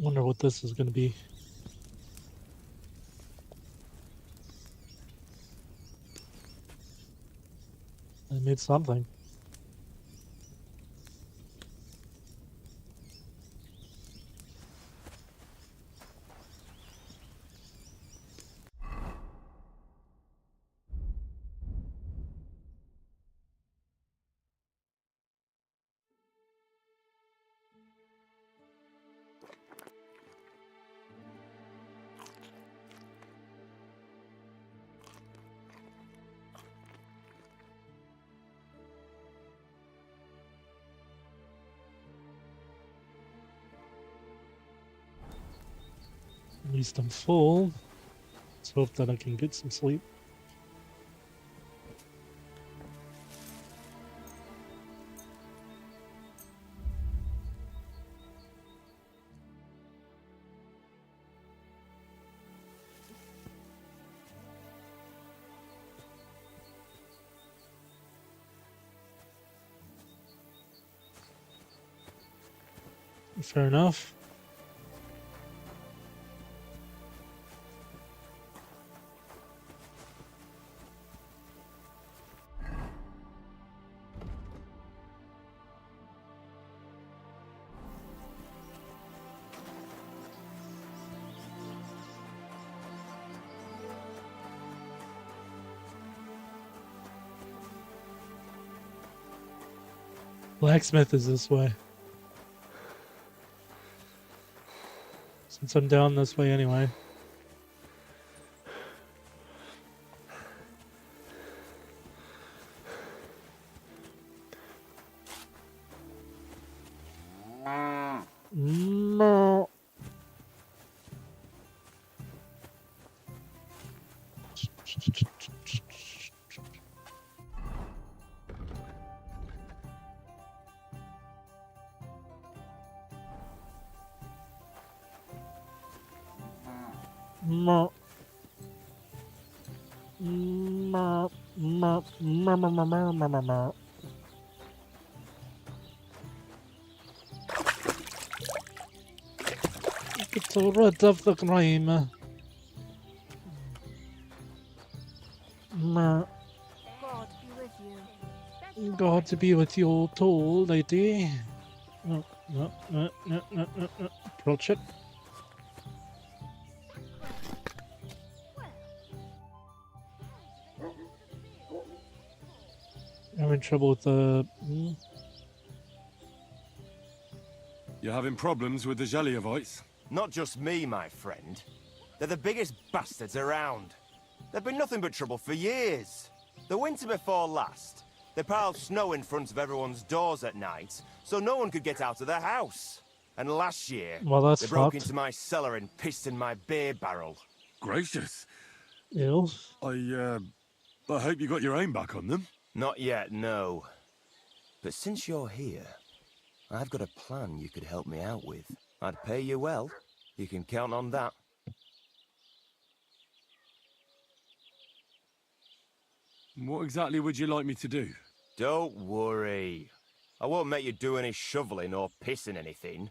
S1: wonder what this is going to be. I made something. At least I'm full. Let's hope that I can get some sleep. Fair enough. Blacksmith is this way. Since I'm down this way anyway. No. No. No. No. No. No. No. No. No. No. Get rid of the grime. No.
S6: God be with you.
S1: God to be with you too, lady. No. No. No. No. No. No. No. Approach it. I'm in trouble with the.
S2: You're having problems with the Jelliavites?
S3: Not just me, my friend. They're the biggest bastards around. They've been nothing but trouble for years. The winter before last, they piled snow in front of everyone's doors at night, so no one could get out of their house. And last year,
S1: Well, that's
S3: they broke
S1: fucked.
S3: into my cellar and pissed in my beer barrel.
S2: Gracious.
S1: Ew.
S2: I hope you got your aim back on them.
S3: Not yet, no. But since you're here, I've got a plan you could help me out with. I'd pay you well. You can count on that.
S2: What exactly would you like me to do?
S3: Don't worry. I won't make you do any shoveling or pissing anything.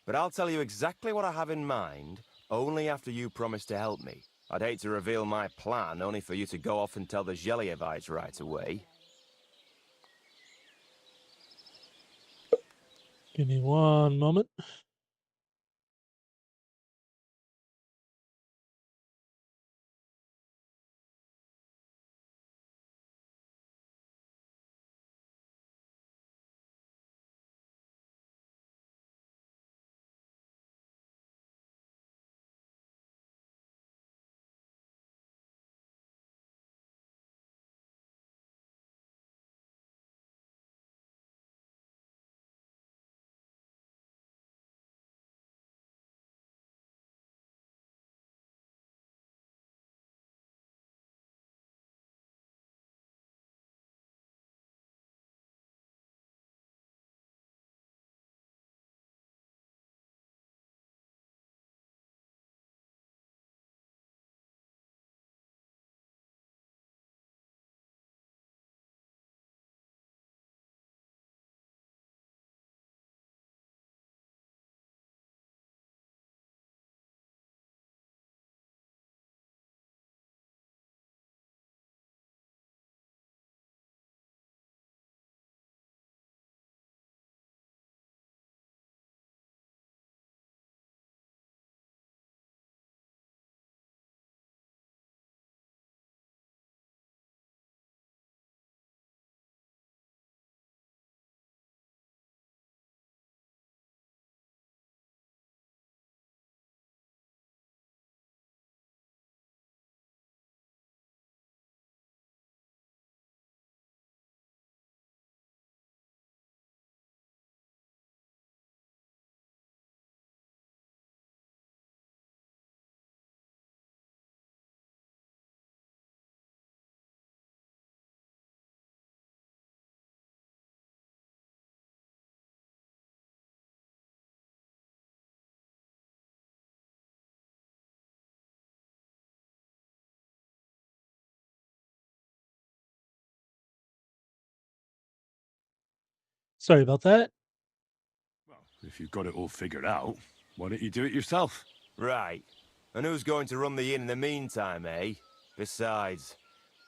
S3: But I'll tell you exactly what I have in mind, only after you promise to help me. I'd hate to reveal my plan, only for you to go off and tell the Jelliavites right away.
S1: Give me one moment. Sorry about that.
S2: Well, if you've got it all figured out, why don't you do it yourself?
S11: Right. And who's going to run the inn in the meantime, eh? Besides,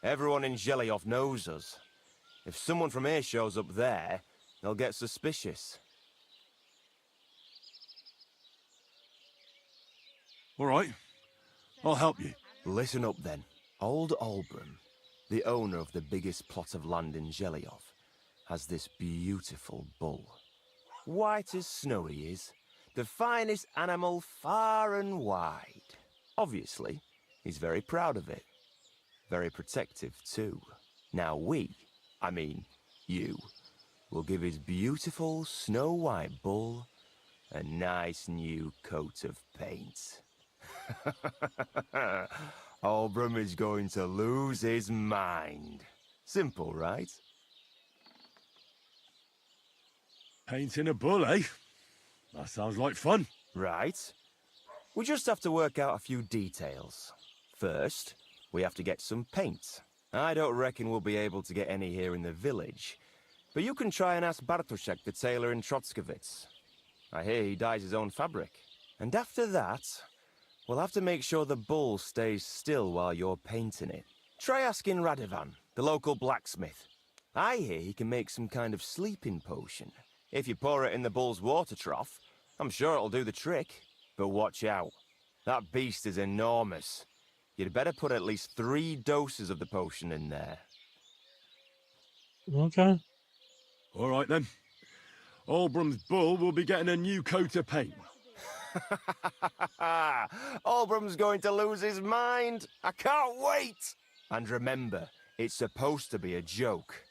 S11: everyone in Gelioff knows us. If someone from here shows up there, they'll get suspicious.
S2: All right, I'll help you.
S11: Listen up then. Old Olbram, the owner of the biggest plot of land in Gelioff, has this beautiful bull. White as snow he is, the finest animal far and wide. Obviously, he's very proud of it. Very protective too. Now I mean you, will give his beautiful snow-white bull a nice new coat of paint. Olbram is going to lose his mind. Simple, right?
S2: Painting a bull, eh? That sounds like fun.
S11: Right. We just have to work out a few details. First, we have to get some paint. I don't reckon we'll be able to get any here in the village, but you can try and ask Bartoszek, the tailor in Trotskovitz. I hear he dyes his own fabric. And after that, we'll have to make sure the bull stays still while you're painting it. Try asking Radovan, the local blacksmith. I hear he can make some kind of sleeping potion. If you pour it in the bull's water trough, I'm sure it'll do the trick. But watch out. That beast is enormous. You'd better put at least 3 doses of the potion in there.
S1: Okay.
S2: All right then. Olbram's bull will be getting a new coat of paint.
S11: Olbram's going to lose his mind. I can't wait. And remember, it's supposed to be a joke.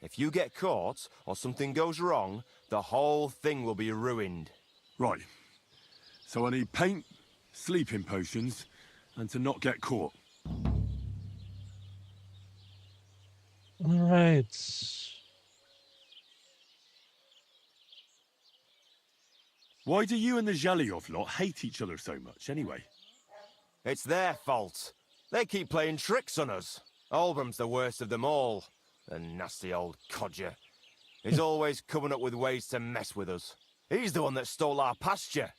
S11: If you get caught or something goes wrong, the whole thing will be ruined.
S2: Right. So I need paint, sleeping potions, and to not get caught.
S1: All right.
S2: Why do you and the Gelioff lot hate each other so much, anyway?
S11: It's their fault. They keep playing tricks on us. Olbram's the worst of them all. The nasty old codger. He's always coming up with ways to mess with us. He's the one that stole our pasture.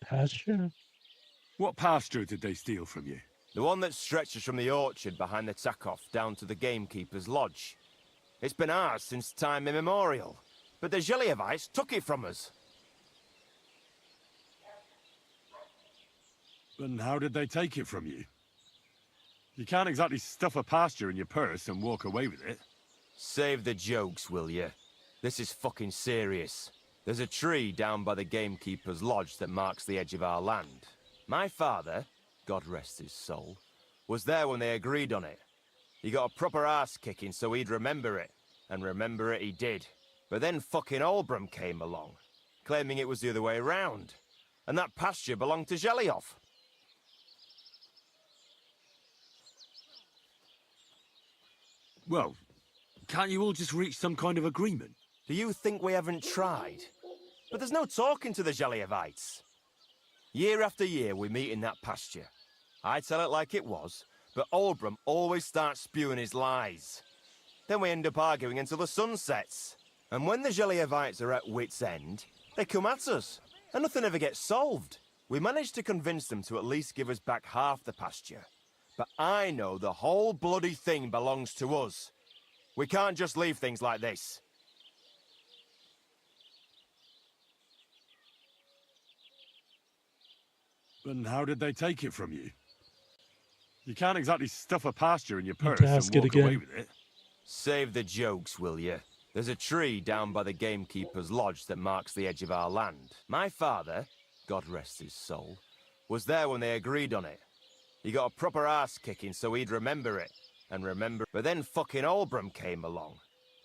S1: Pasture?
S2: What pasture did they steal from you?
S11: The one that stretches from the orchard behind the Takov down to the gamekeeper's lodge. It's been ours since time immemorial, but the Geliovites took it from us.
S2: And how did they take it from you? You can't exactly stuff a pasture in your purse and walk away with it.
S11: Save the jokes, will you? This is fucking serious. There's a tree down by the gamekeeper's lodge that marks the edge of our land. My father, God rest his soul, was there when they agreed on it. He got a proper ass kicking so he'd remember it. And remember it he did. But then fucking Olbram came along, claiming it was the other way around. And that pasture belonged to Gelioff.
S2: Well, can't you all just reach some kind of agreement?
S11: Do you think we haven't tried? But there's no talking to the Geliovites. Year after year we meet in that pasture. I tell it like it was, but Olbram always starts spewing his lies. Then we end up arguing until the sun sets. And when the Geliovites are at wit's end, they come at us, and nothing ever gets solved. We managed to convince them to at least give us back half the pasture. But I know the whole bloody thing belongs to us. We can't just leave things like this.
S2: And how did they take it from you? You can't exactly stuff a pasture in your
S1: Need
S2: purse
S1: to
S2: and
S1: ask it
S2: walk away
S1: again.
S2: with it.
S11: Save the jokes, will you? There's a tree down by the gamekeeper's lodge that marks the edge of our land. My father, God rest his soul, was there when they agreed on it. He got a proper ass kicking so he'd remember it. And remember. But then fucking Olbram came along,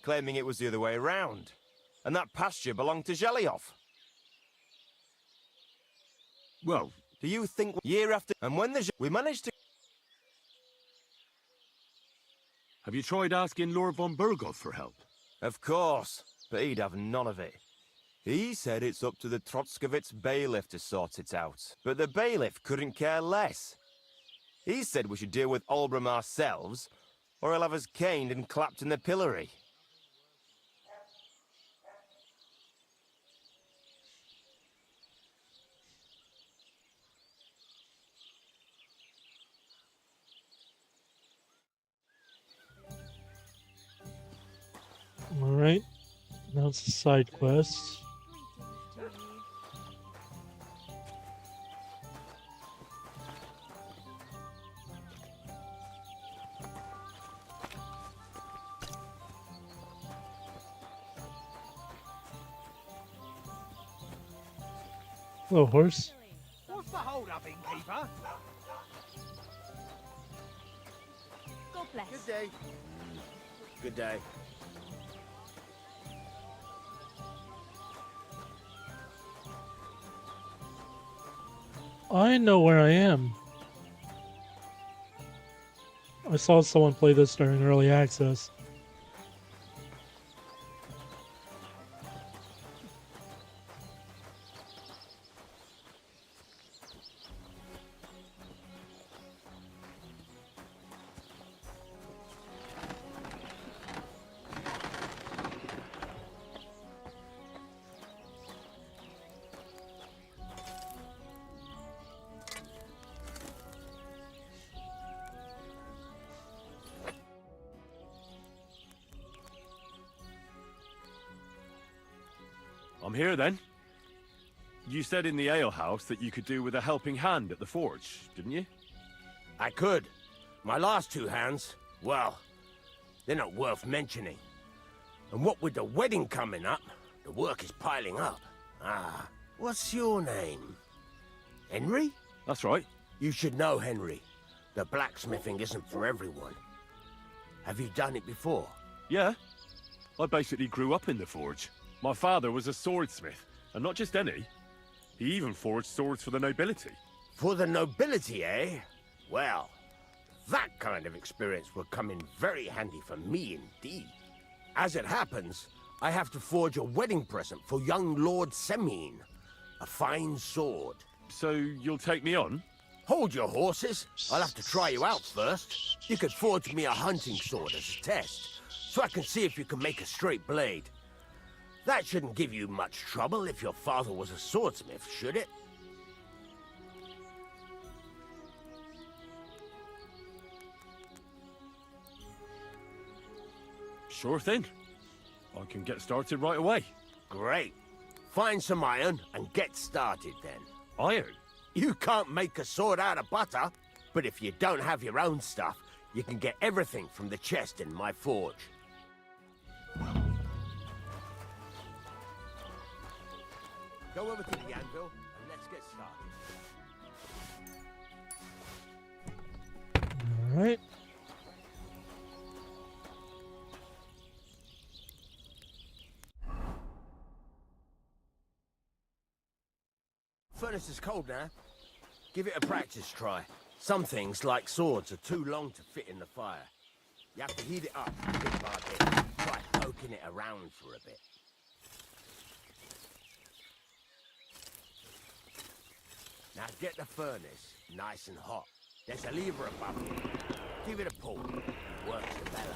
S11: claiming it was the other way around. And that pasture belonged to Gelioff.
S2: Well,
S11: do you think year after... And when we managed to...
S2: have you tried asking Lord von Burgov for help?
S11: Of course, but he'd have none of it. He said it's up to the Trotskovitz bailiff to sort it out. But the bailiff couldn't care less. He said we should deal with Olbram ourselves, or he'll have us caned and clapped in the pillory.
S1: Alright. Now it's a side quest.
S6: Greetings to you.
S1: Hello, horse.
S3: What's the hold-up, innkeeper?
S6: God bless.
S3: Good day.
S11: Good day.
S1: I know where I am. I saw someone play this during early access.
S2: I'm here then. You said in the alehouse that you could do with a helping hand at the forge, didn't you?
S8: I could. My last two hands, well, they're not worth mentioning. And what with the wedding coming up, the work is piling up. Ah, what's your name? Henry?
S2: That's right.
S8: You should know, Henry. The blacksmithing isn't for everyone. Have you done it before?
S2: Yeah. I basically grew up in the forge. My father was a swordsmith, and not just any. He even forged swords for the nobility.
S8: For the nobility, eh? Well, that kind of experience will come in very handy for me indeed. As it happens, I have to forge a wedding present for young Lord Semine. A fine sword.
S2: So you'll take me on?
S8: Hold your horses. I'll have to try you out first. You could forge me a hunting sword as a test, so I can see if you can make a straight blade. That shouldn't give you much trouble if your father was a swordsmith, should it?
S2: Sure thing. I can get started right away.
S8: Great. Find some iron and get started then.
S2: Iron?
S8: You can't make a sword out of butter, but if you don't have your own stuff, you can get everything from the chest in my forge. Go over to the anvil and let's get started.
S1: Alright.
S8: Furnace is cold now. Give it a practice try. Some things, like swords, are too long to fit in the fire. You have to heat it up bit by bit. Try poking it around for a bit. Now get the furnace nice and hot. There's a lever above it. Give it a pull. Works the bellows.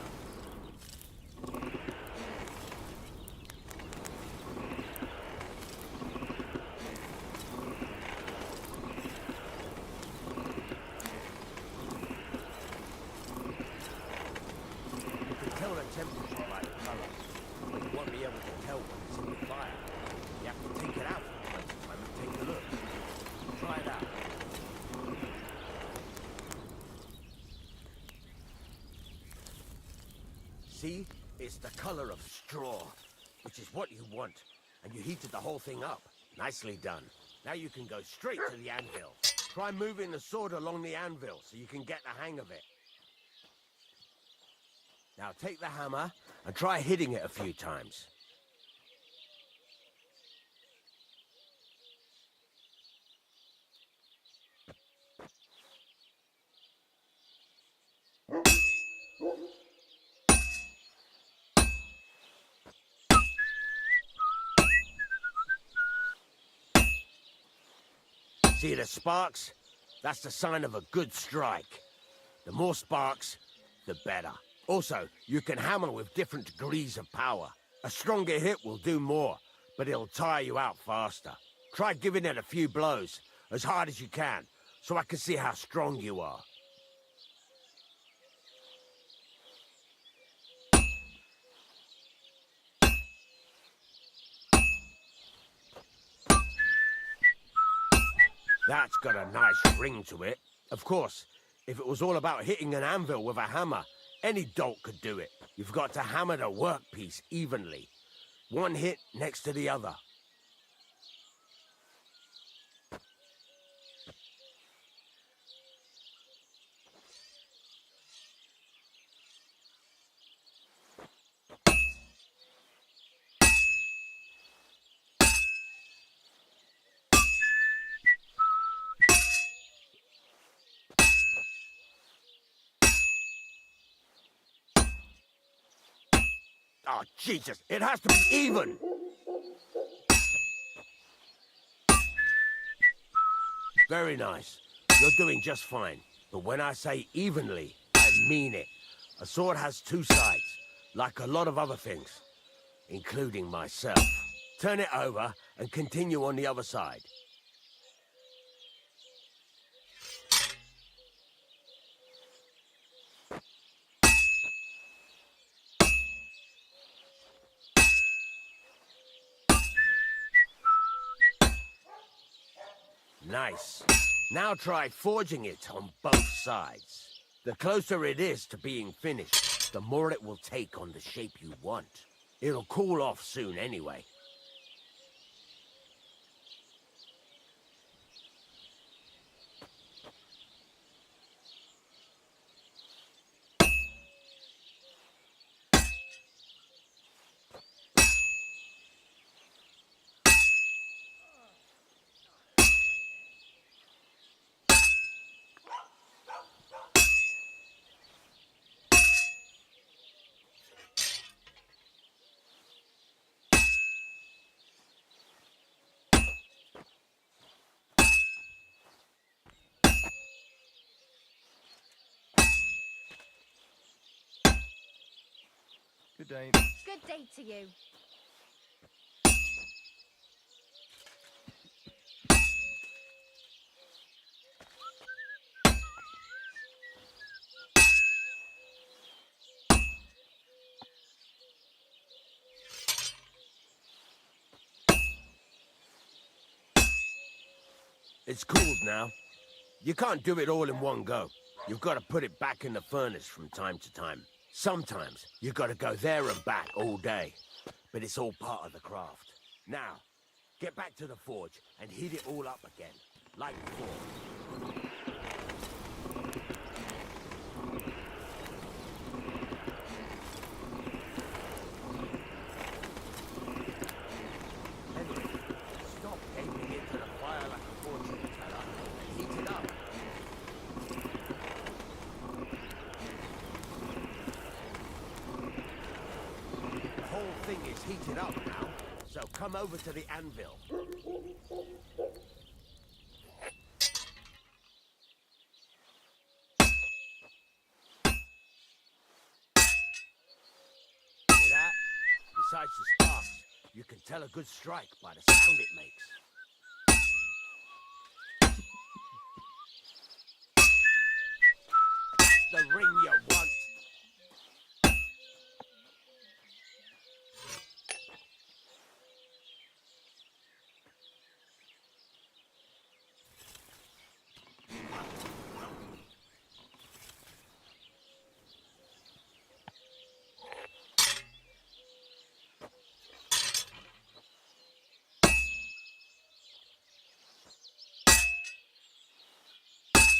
S8: You can tell the temperature by the color, but you won't be able to tell when it's in the fire. You have to take it out from time to time and take a look. Try it out. See? It's the color of straw, which is what you want. And you heated the whole thing up. Nicely done. Now you can go straight to the anvil. Try moving the sword along the anvil so you can get the hang of it. Now take the hammer and try hitting it a few times. See the sparks? That's the sign of a good strike. The more sparks, the better. Also, you can hammer with different degrees of power. A stronger hit will do more, but it'll tire you out faster. Try giving it a few blows, as hard as you can, so I can see how strong you are. That's got a nice ring to it. Of course, if it was all about hitting an anvil with a hammer, any dolt could do it. You've got to hammer the workpiece evenly. One hit next to the other. Oh, Jesus, it has to be even! Very nice. You're doing just fine. But when I say evenly, I mean it. A sword has two sides, like a lot of other things, including myself. Turn it over and continue on the other side. Nice. Now try forging it on both sides. The closer it is to being finished, the more it will take on the shape you want. It'll cool off soon anyway.
S11: Good day.
S6: Good day to you.
S8: It's cooled now. You can't do it all in one go. You've got to put it back in the furnace from time to time. Sometimes you've got to go there and back all day. But it's all part of the craft. Now, get back to the forge and heat it all up again, like before. Henry, stop aiming into the fire like a fortune teller and heat it up. The whole thing is heated up now, so come over to the anvil. See that? Besides the sparks, you can tell a good strike by the sound it makes. The ring you want.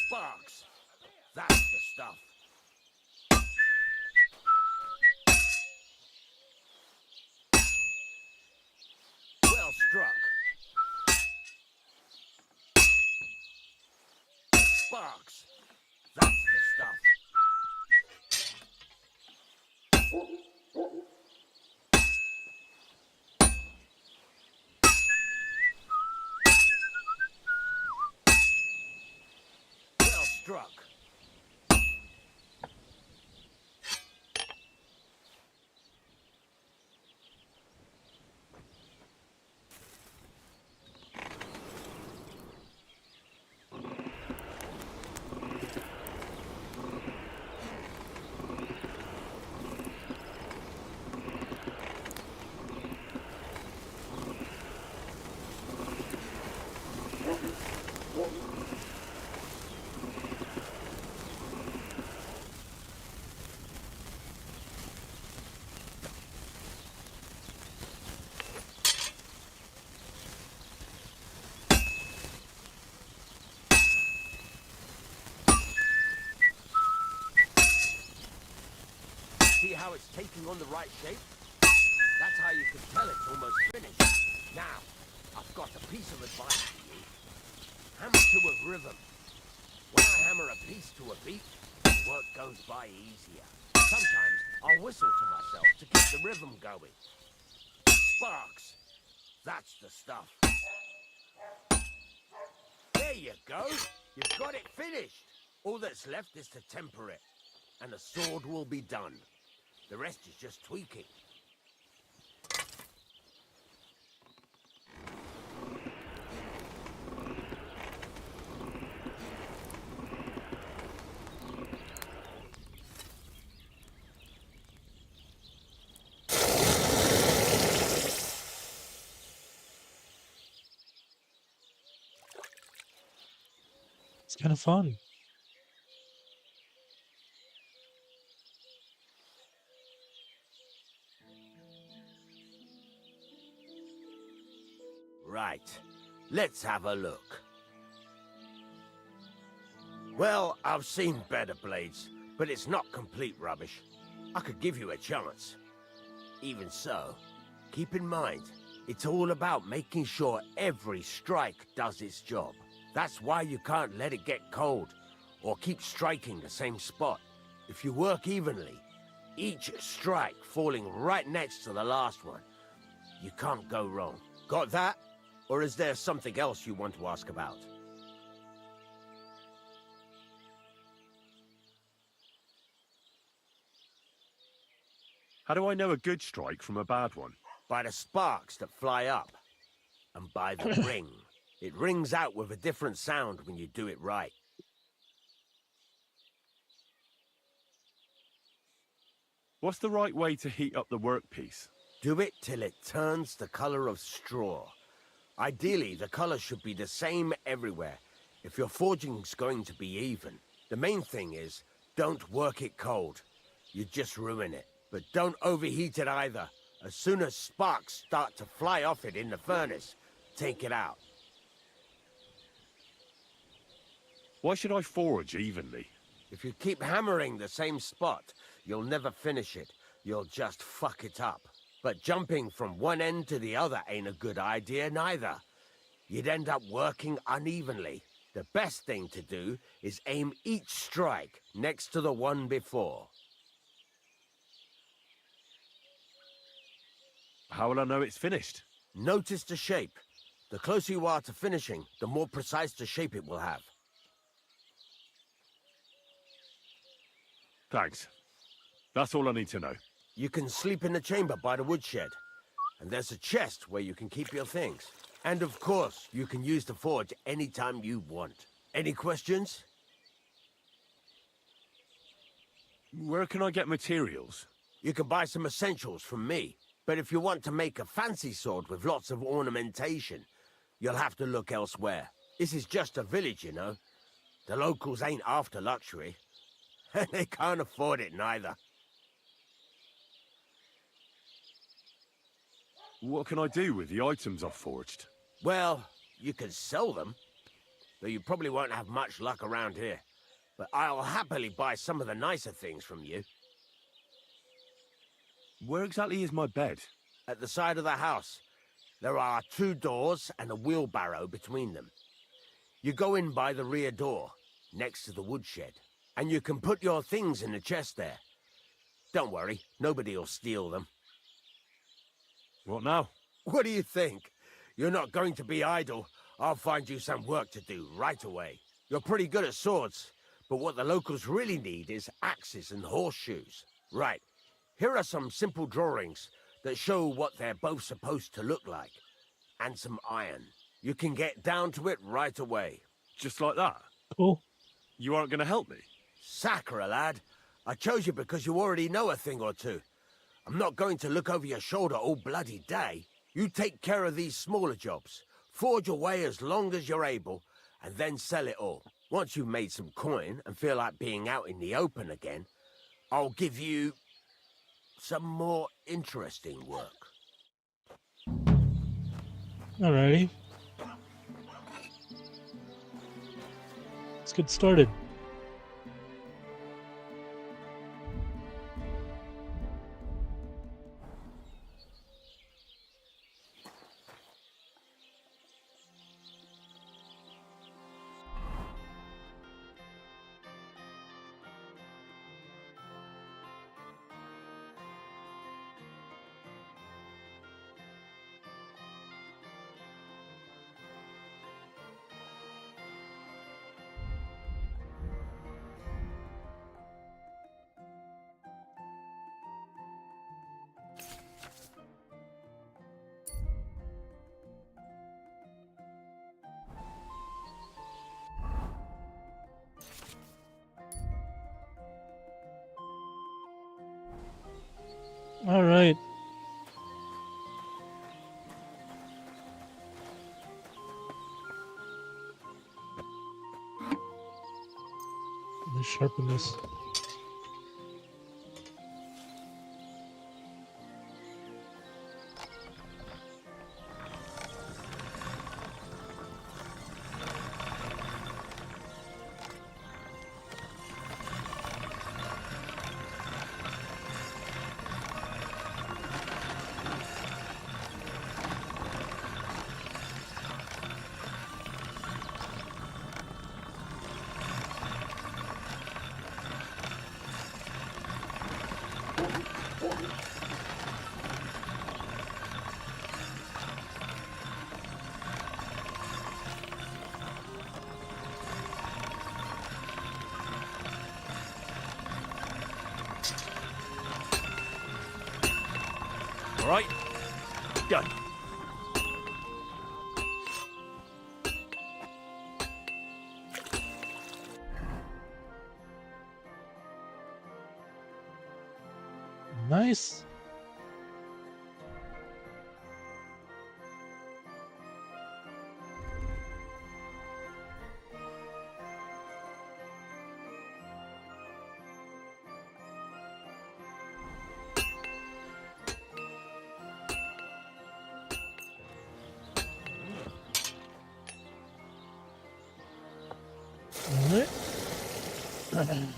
S8: Sparks. That's the stuff. Well struck. Sparks. That's the stuff. Well struck. how it's taking on the right shape? That's how you can tell it's almost finished. Now, I've got a piece of advice for you. Hammer to a rhythm. When I hammer a piece to a beat, work goes by easier. Sometimes I'll whistle to myself to keep the rhythm going. Sparks. That's the stuff. There you go. You've got it finished. All that's left is to temper it, and the sword will be done. The rest is just tweaking.
S1: It's kind of fun.
S8: Right. Let's have a look. Well, I've seen better blades, but it's not complete rubbish. I could give you a chance. Even so, keep in mind, it's all about making sure every strike does its job. That's why you can't let it get cold, or keep striking the same spot. If you work evenly, each strike falling right next to the last one, you can't go wrong. Got that? Or is there something else you want to ask about?
S2: How do I know a good strike from a bad one?
S8: By the sparks that fly up, and by the ring. It rings out with a different sound when you do it right.
S2: What's the right way to heat up the workpiece?
S8: Do it till it turns the color of straw. Ideally, the color should be the same everywhere, if your forging's going to be even. The main thing is, don't work it cold. You just ruin it. But don't overheat it either. As soon as sparks start to fly off it in the furnace, take it out.
S2: Why should I forge evenly?
S8: If you keep hammering the same spot, you'll never finish it. You'll just fuck it up. But jumping from one end to the other ain't a good idea neither. You'd end up working unevenly. The best thing to do is aim each strike next to the one before.
S2: How will I know it's finished?
S8: Notice the shape. The closer you are to finishing, the more precise the shape it will have.
S2: Thanks. That's all I need to know.
S8: You can sleep in the chamber by the woodshed. And there's a chest where you can keep your things. And of course, you can use the forge anytime you want. Any questions?
S2: Where can I get materials?
S8: You can buy some essentials from me. But if you want to make a fancy sword with lots of ornamentation, you'll have to look elsewhere. This is just a village, you know. The locals ain't after luxury. And they can't afford it neither.
S2: What can I do with the items I've forged?
S8: Well, you can sell them, though you probably won't have much luck around here. But I'll happily buy some of the nicer things from you.
S2: Where exactly is my bed?
S8: At the side of the house. There are 2 doors and a wheelbarrow between them. You go in by the rear door, next to the woodshed, and you can put your things in the chest there. Don't worry, nobody'll steal them.
S2: What now?
S8: What do you think? You're not going to be idle. I'll find you some work to do right away. You're pretty good at swords, but what the locals really need is axes and horseshoes. Right, here are some simple drawings that show what they're both supposed to look like. And some iron. You can get down to it right away.
S2: Just like that?
S1: Cool.
S2: You aren't going to help me?
S8: Sacre, lad. I chose you because you already know a thing or two. I'm not going to look over your shoulder all bloody day. You take care of these smaller jobs. Forge away as long as you're able, and then sell it all. Once you've made some coin and feel like being out in the open again, I'll give you some more interesting work.
S1: Alrighty. Let's get started. All right. Let's sharpen this.
S11: All right, done.
S1: Nice. All right.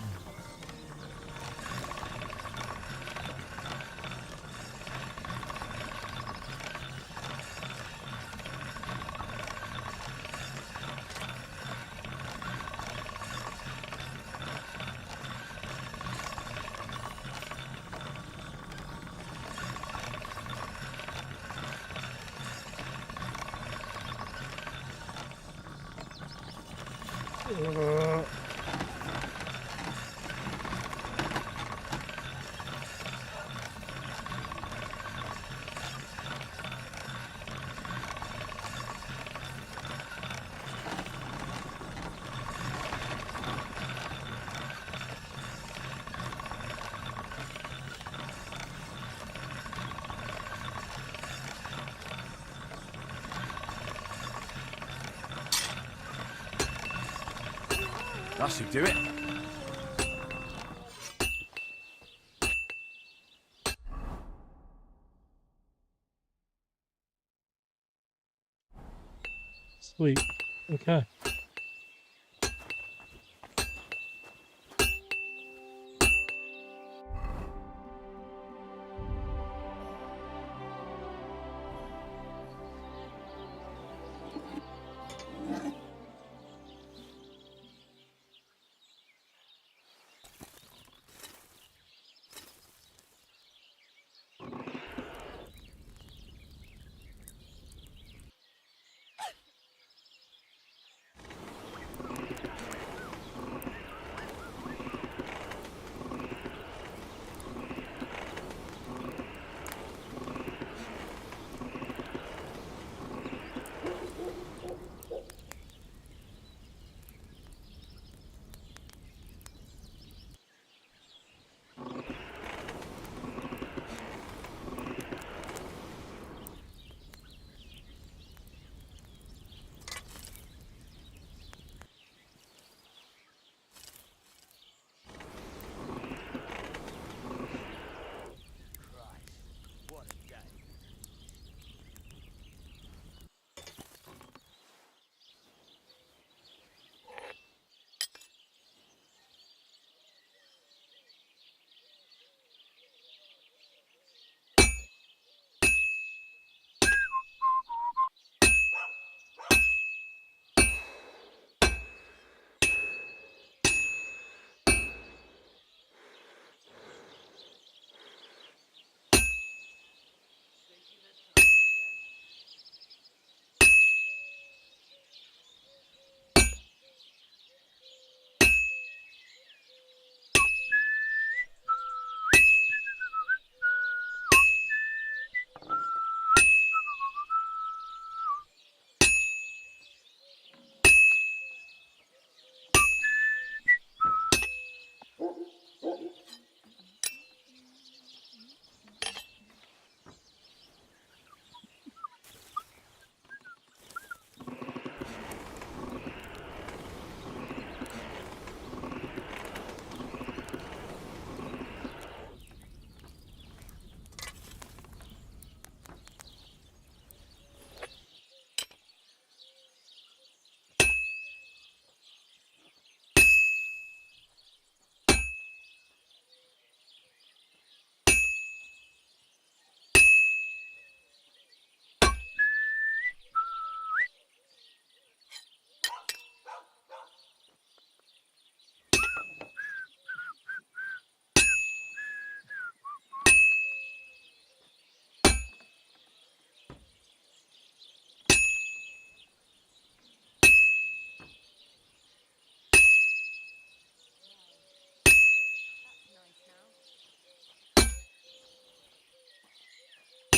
S11: That should do it.
S1: Sweet. Okay.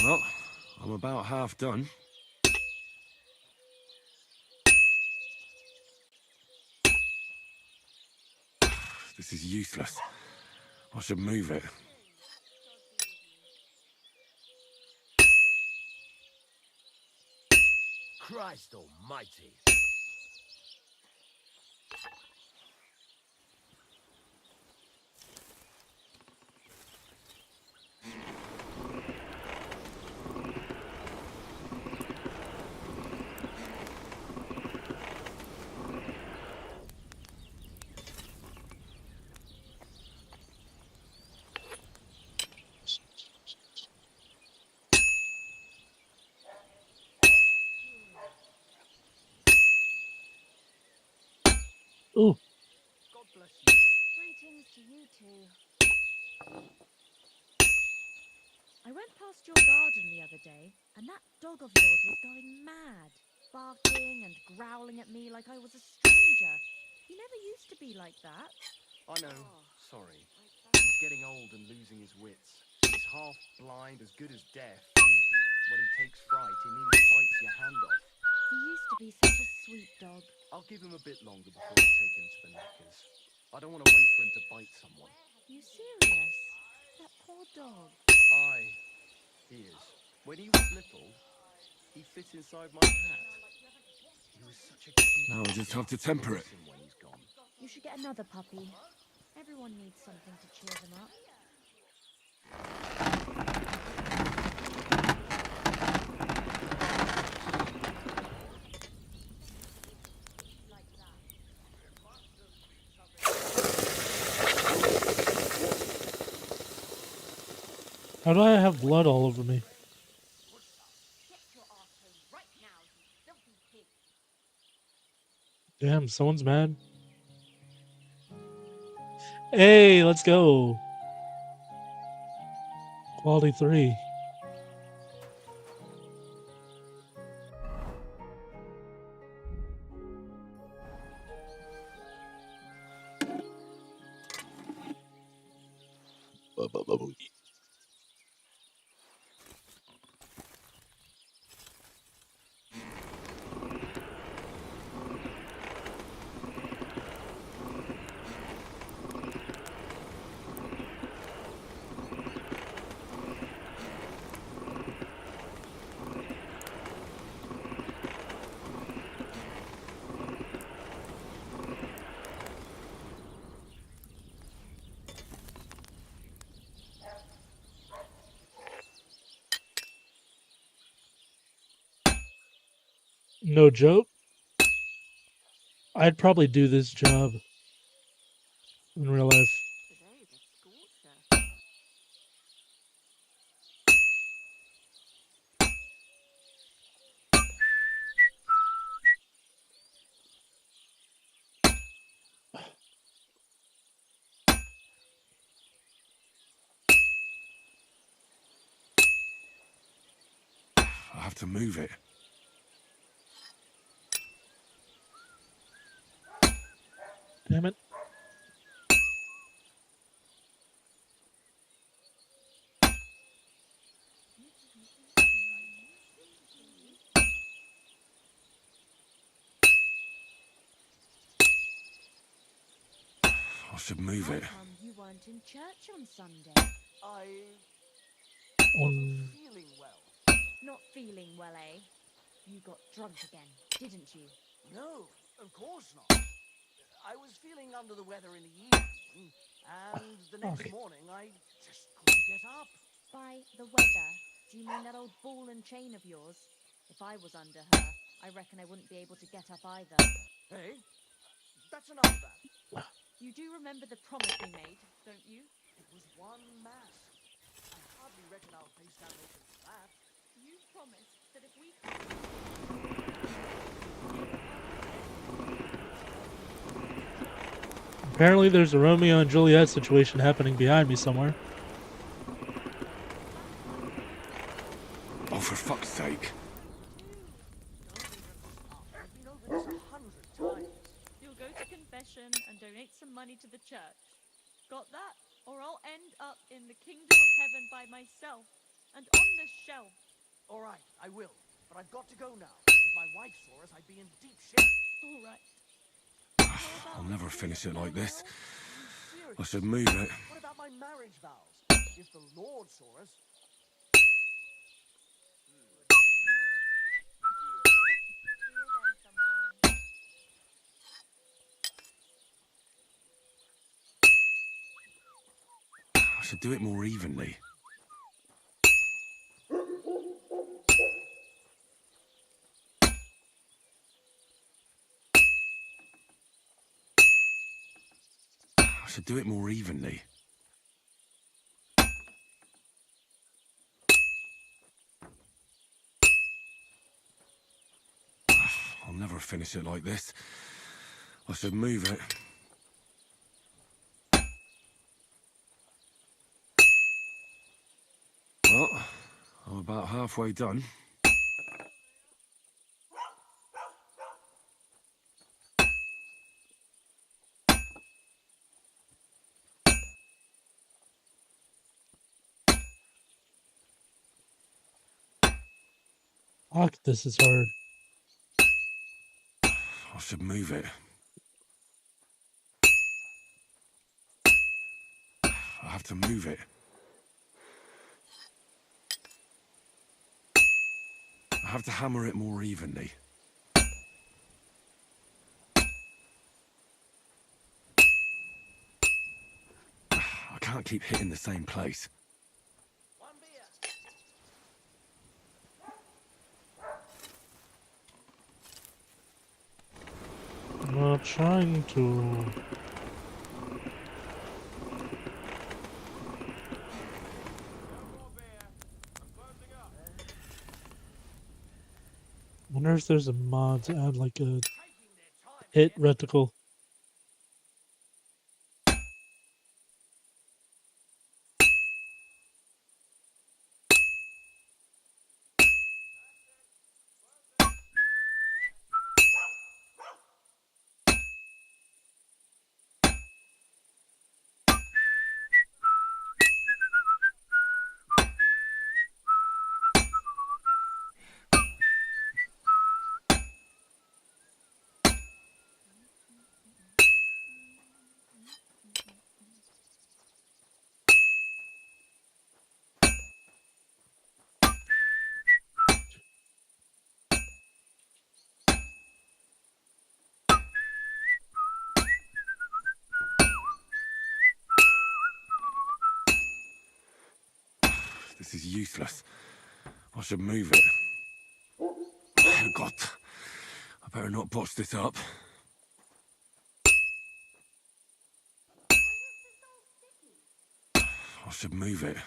S2: Well, I'm about half done. This is useless. I should move it.
S8: Christ almighty.
S1: Ooh.
S8: God bless you.
S6: Greetings to you two. I went past your garden the other day, and that dog of yours was going mad, barking and growling at me like I was a stranger. He never used to be like that.
S11: I know. Sorry. He's getting old and losing his wits. He's half blind, as good as deaf, and when he takes fright, he nearly bites your hand off.
S6: He used to be such a sweet dog.
S11: I'll give him a bit longer before I take him to the knackers. I don't want to wait for him to bite someone.
S6: You serious? That poor dog.
S11: Aye, he is. When he was little, he fit inside my hat. He was such a cute.
S2: Now I just have to temper it.
S11: Listen when he's gone.
S6: You should get another puppy. Everyone needs something to cheer them up.
S1: How do I have blood all over me? Damn, someone's mad. Hey, let's go. Quality 3. No joke. I'd probably do this job in real life.
S6: Today's a scorcher.
S2: I have to move it.
S1: Damn it.
S2: I should move
S6: How
S2: it.
S6: come you weren't in church on Sunday?
S11: I
S1: On
S11: feeling well.
S6: Not feeling well, eh? You got drunk again, didn't you?
S9: No, of course not. I was feeling under the weather in the evening, and the next
S1: fuck.
S9: morning I just couldn't get up.
S6: By the weather, do you mean that old ball and chain of yours? If I was under her, I reckon I wouldn't be able to get up either.
S9: Hey, that's enough of that.
S6: You do remember the promise we made, don't you?
S9: It was one mass. I hardly reckon I'll face damnation for that.
S6: You promised that if we...
S1: Apparently there's a Romeo and Juliet situation happening behind me somewhere.
S2: Oh, for fuck's sake.
S9: I've been over this 100 times.
S6: You'll go to confession and donate some money to the church. Got that? Or I'll end up in the kingdom of heaven by myself, and on this shelf.
S12: All right, I will. But I've got to go now. If my wife saw us, I'd be in deep shit.
S6: All right.
S2: I'll never finish it like this.
S12: Serious?
S2: I should move it.
S12: What about my marriage vows? If the Lord saw us...
S2: I should do it more evenly. I should do it more evenly. I'll never finish it like this. I should move it. Well, I'm about halfway done.
S1: Fuck, this is hard.
S2: I should move it. I have to move it. I have to hammer it more evenly. I can't keep hitting the same place.
S1: I'm not trying to. Wonder if there's a mod to add like a hit reticle.
S2: This is useless. I should move it. Oh, God. I better not botch this up. I should move it.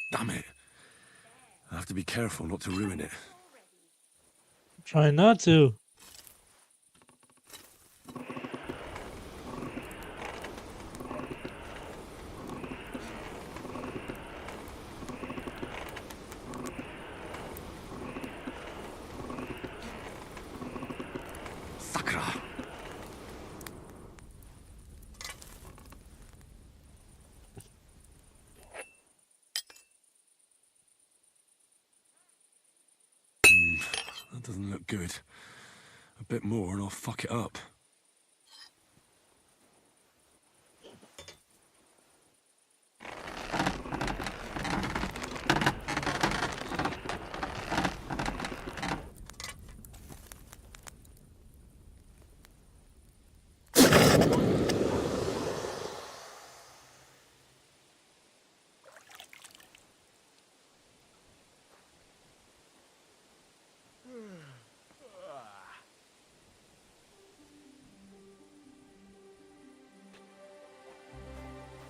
S2: Damn it. I have to be careful not to ruin it.
S1: Try not to.
S2: Sakra. That doesn't look good. A bit more and I'll fuck it up.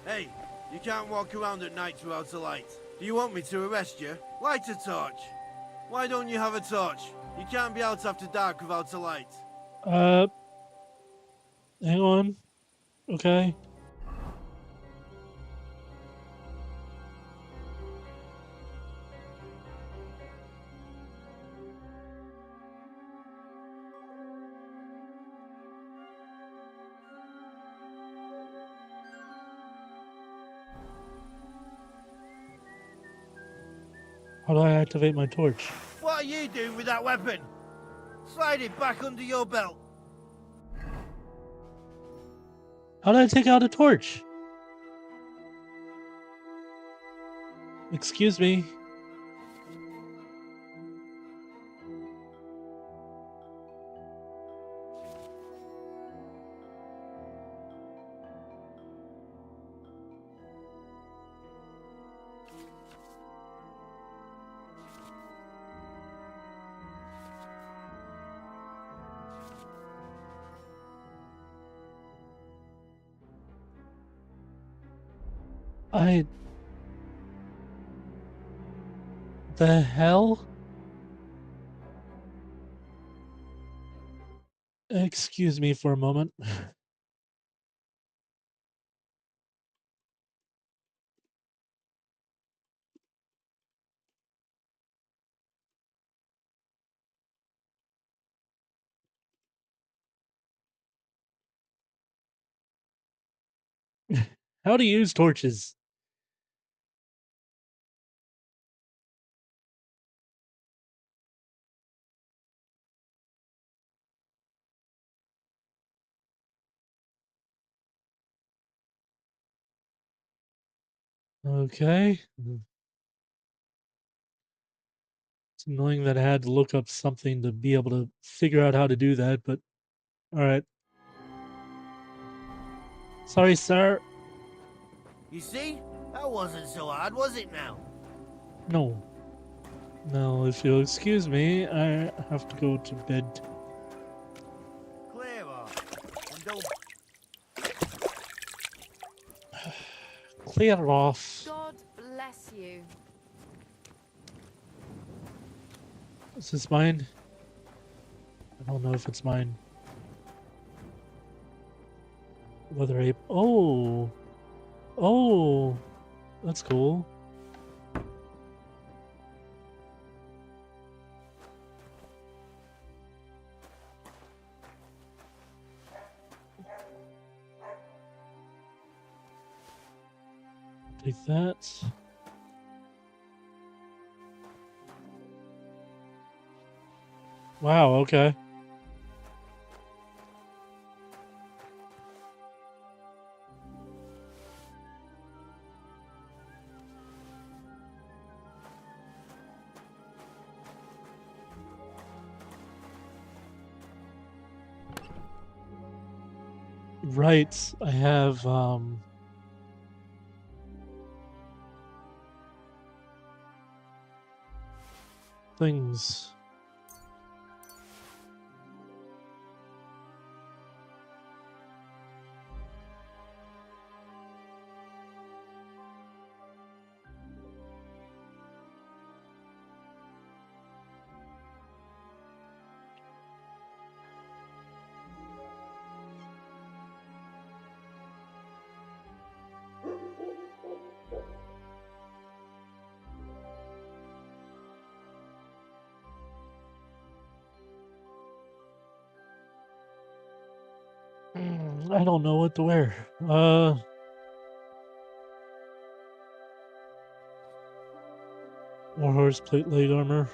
S13: Hey, you can't walk around at night without a light. Do you want me to arrest you? Light a torch. Why don't you have a torch? You can't be out after dark without a light.
S1: Hang on. Okay. How do I activate my torch?
S13: What are you doing with that weapon? Slide it back under your belt.
S1: How did I take out a torch? Excuse me. The hell? Excuse me for a moment. How to use torches? Okay. It's annoying that I had to look up something to be able to figure out how to do that, but alright. Sorry, sir.
S13: You see? That wasn't so hard, was it now?
S1: No. No, if you'll excuse me, I have to go to bed.
S13: Clear off. And don't
S1: Clear off.
S6: God bless you.
S1: Is this mine? I don't know if it's mine. Leather ape. Oh! Oh! That's cool. Take that. Wow, okay. Right, I have things. I don't know what to wear. Warhorse plate leg armor.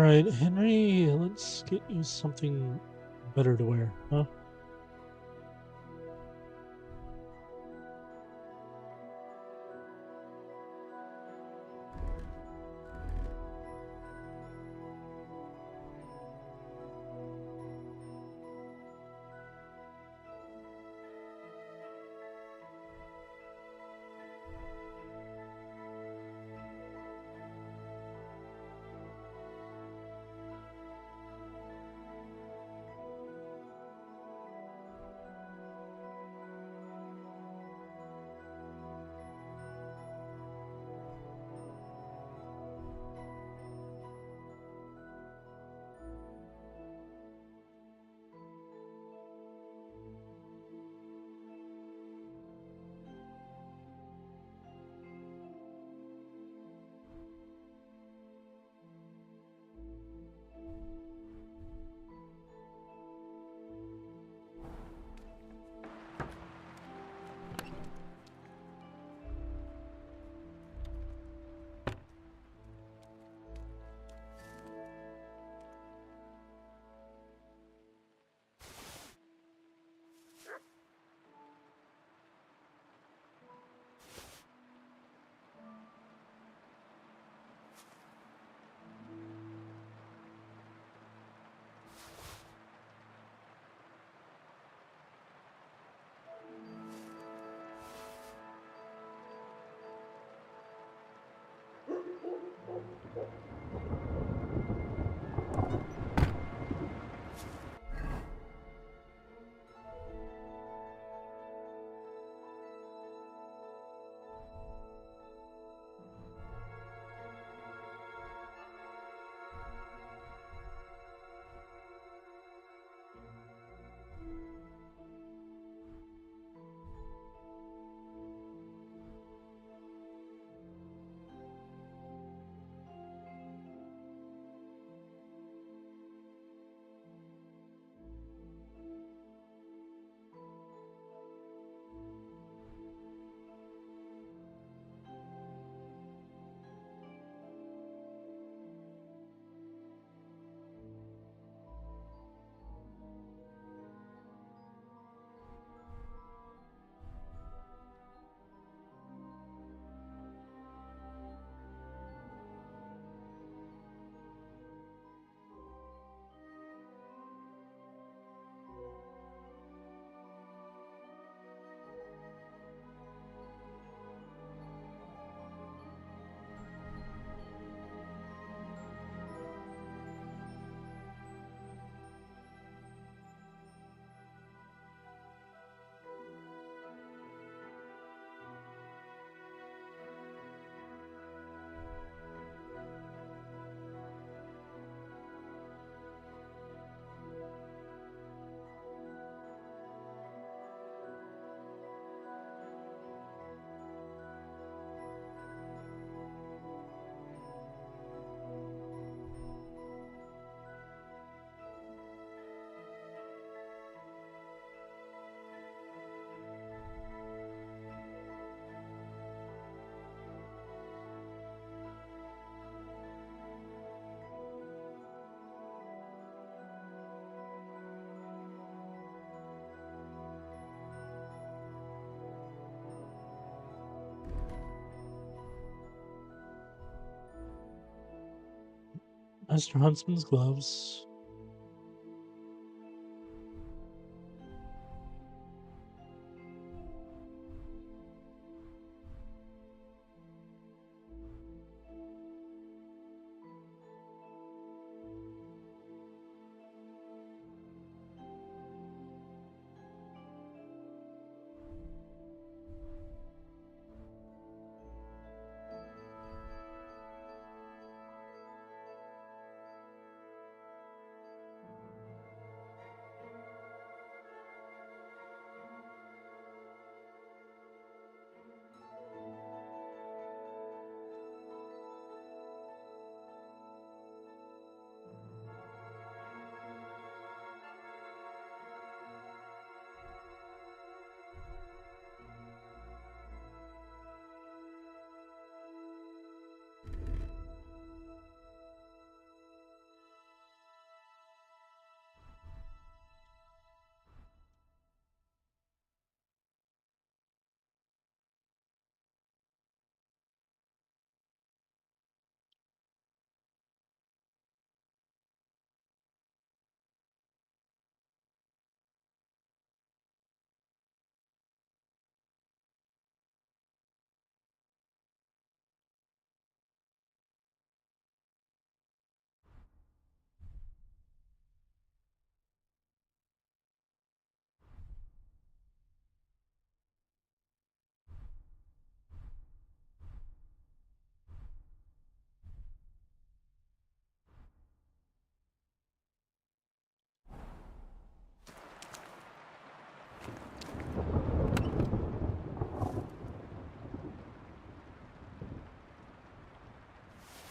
S1: Alright, Henry, let's get you something better to wear, huh? Master Huntsman's gloves.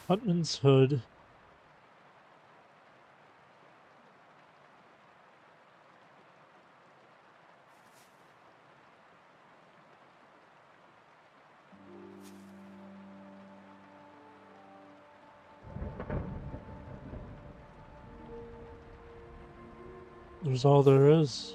S1: Hutman's hood. There's all there is.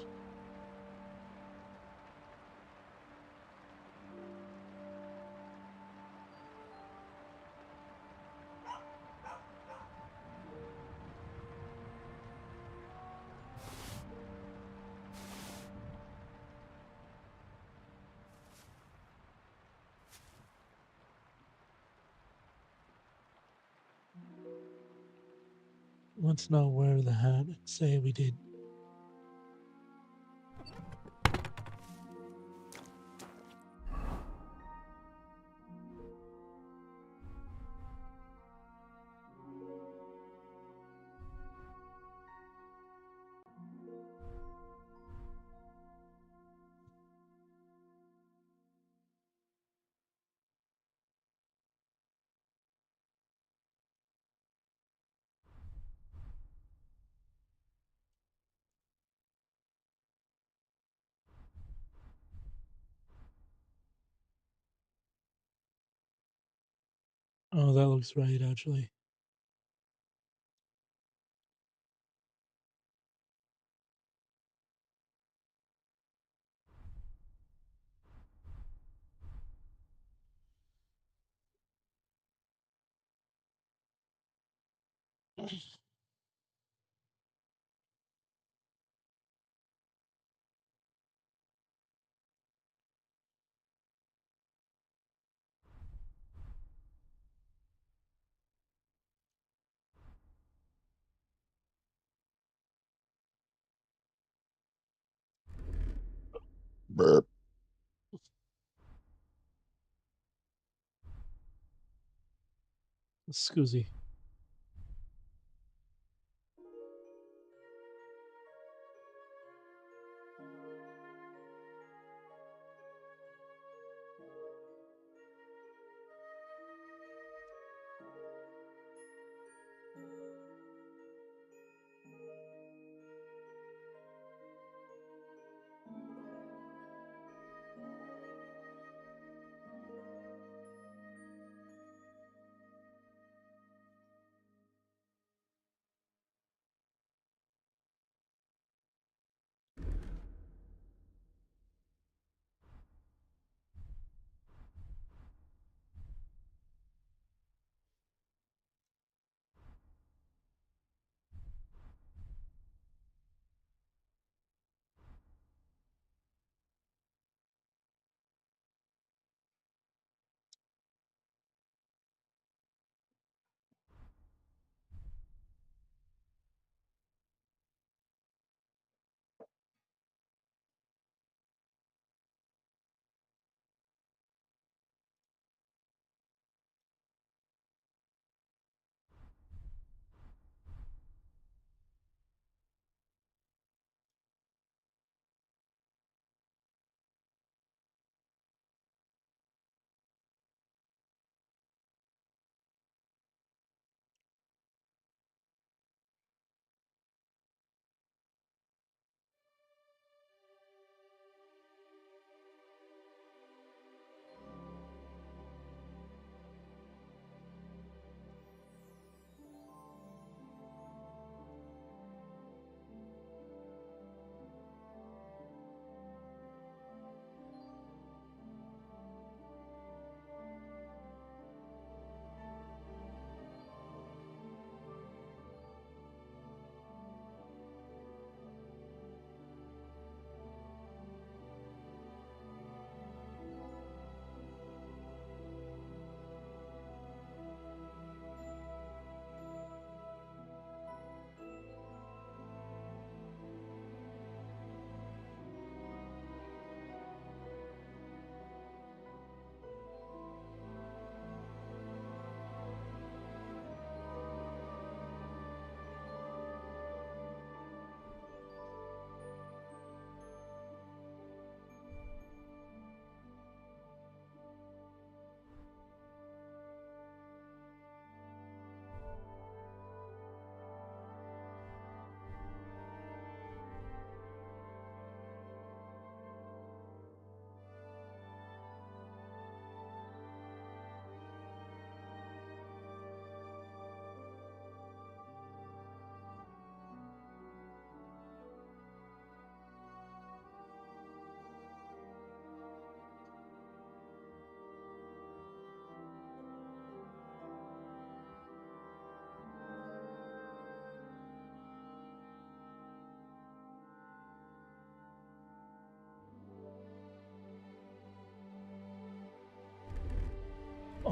S1: Let's not wear the hat and say we did. Oh, that looks right, actually. Burp. Scoozy.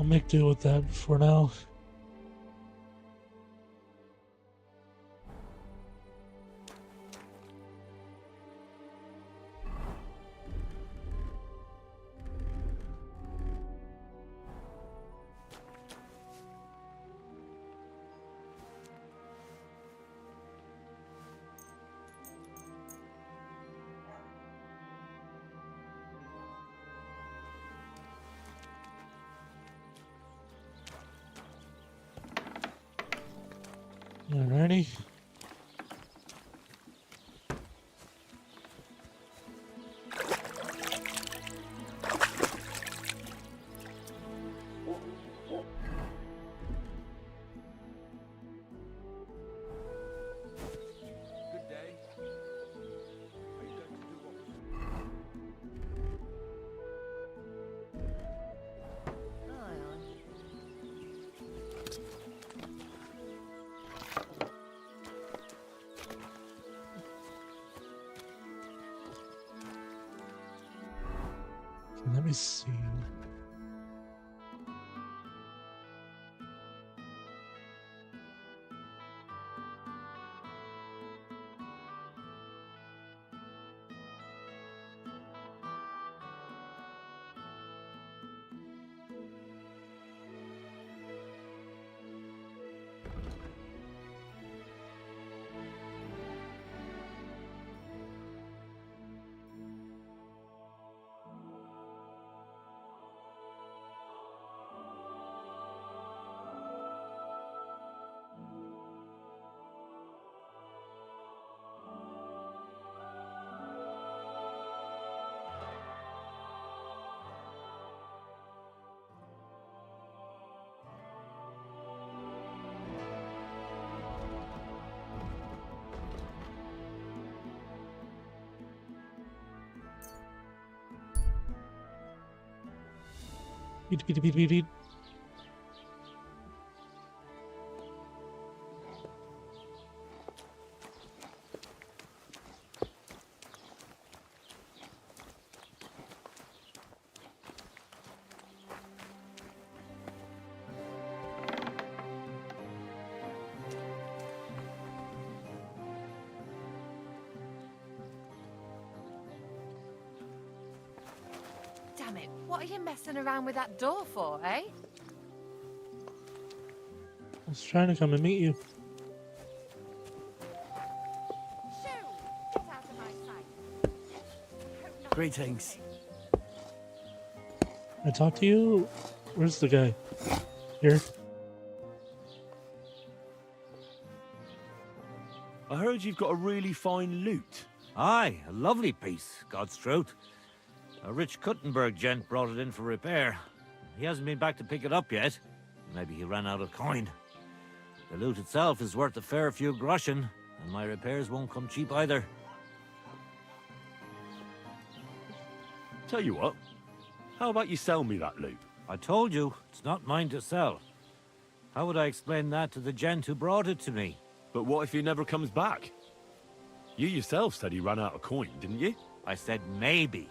S1: I'll make do with that for now. Alrighty.
S11: Good day. Are you going to do what
S1: Okay, let me see. Beat, beat, beat, beat, beat.
S14: Damn it, what are you messing around with that door for, eh?
S1: I was trying to come and meet you.
S14: Shoo! Get out of my sight.
S9: Greetings.
S1: I talked to you? Where's the guy? Here?
S2: I heard you've got a really fine loot.
S15: Aye, a lovely piece, God's truth. A rich Kuttenberg gent brought it in for repair. He hasn't been back to pick it up yet. Maybe he ran out of coin. The loot itself is worth a fair few groschen, and my repairs won't come cheap either.
S2: Tell you what, how about you sell me that loot?
S15: I told you, it's not mine to sell. How would I explain that to the gent who brought it to me?
S2: But what if he never comes back? You yourself said he ran out of coin, didn't you?
S15: I said maybe.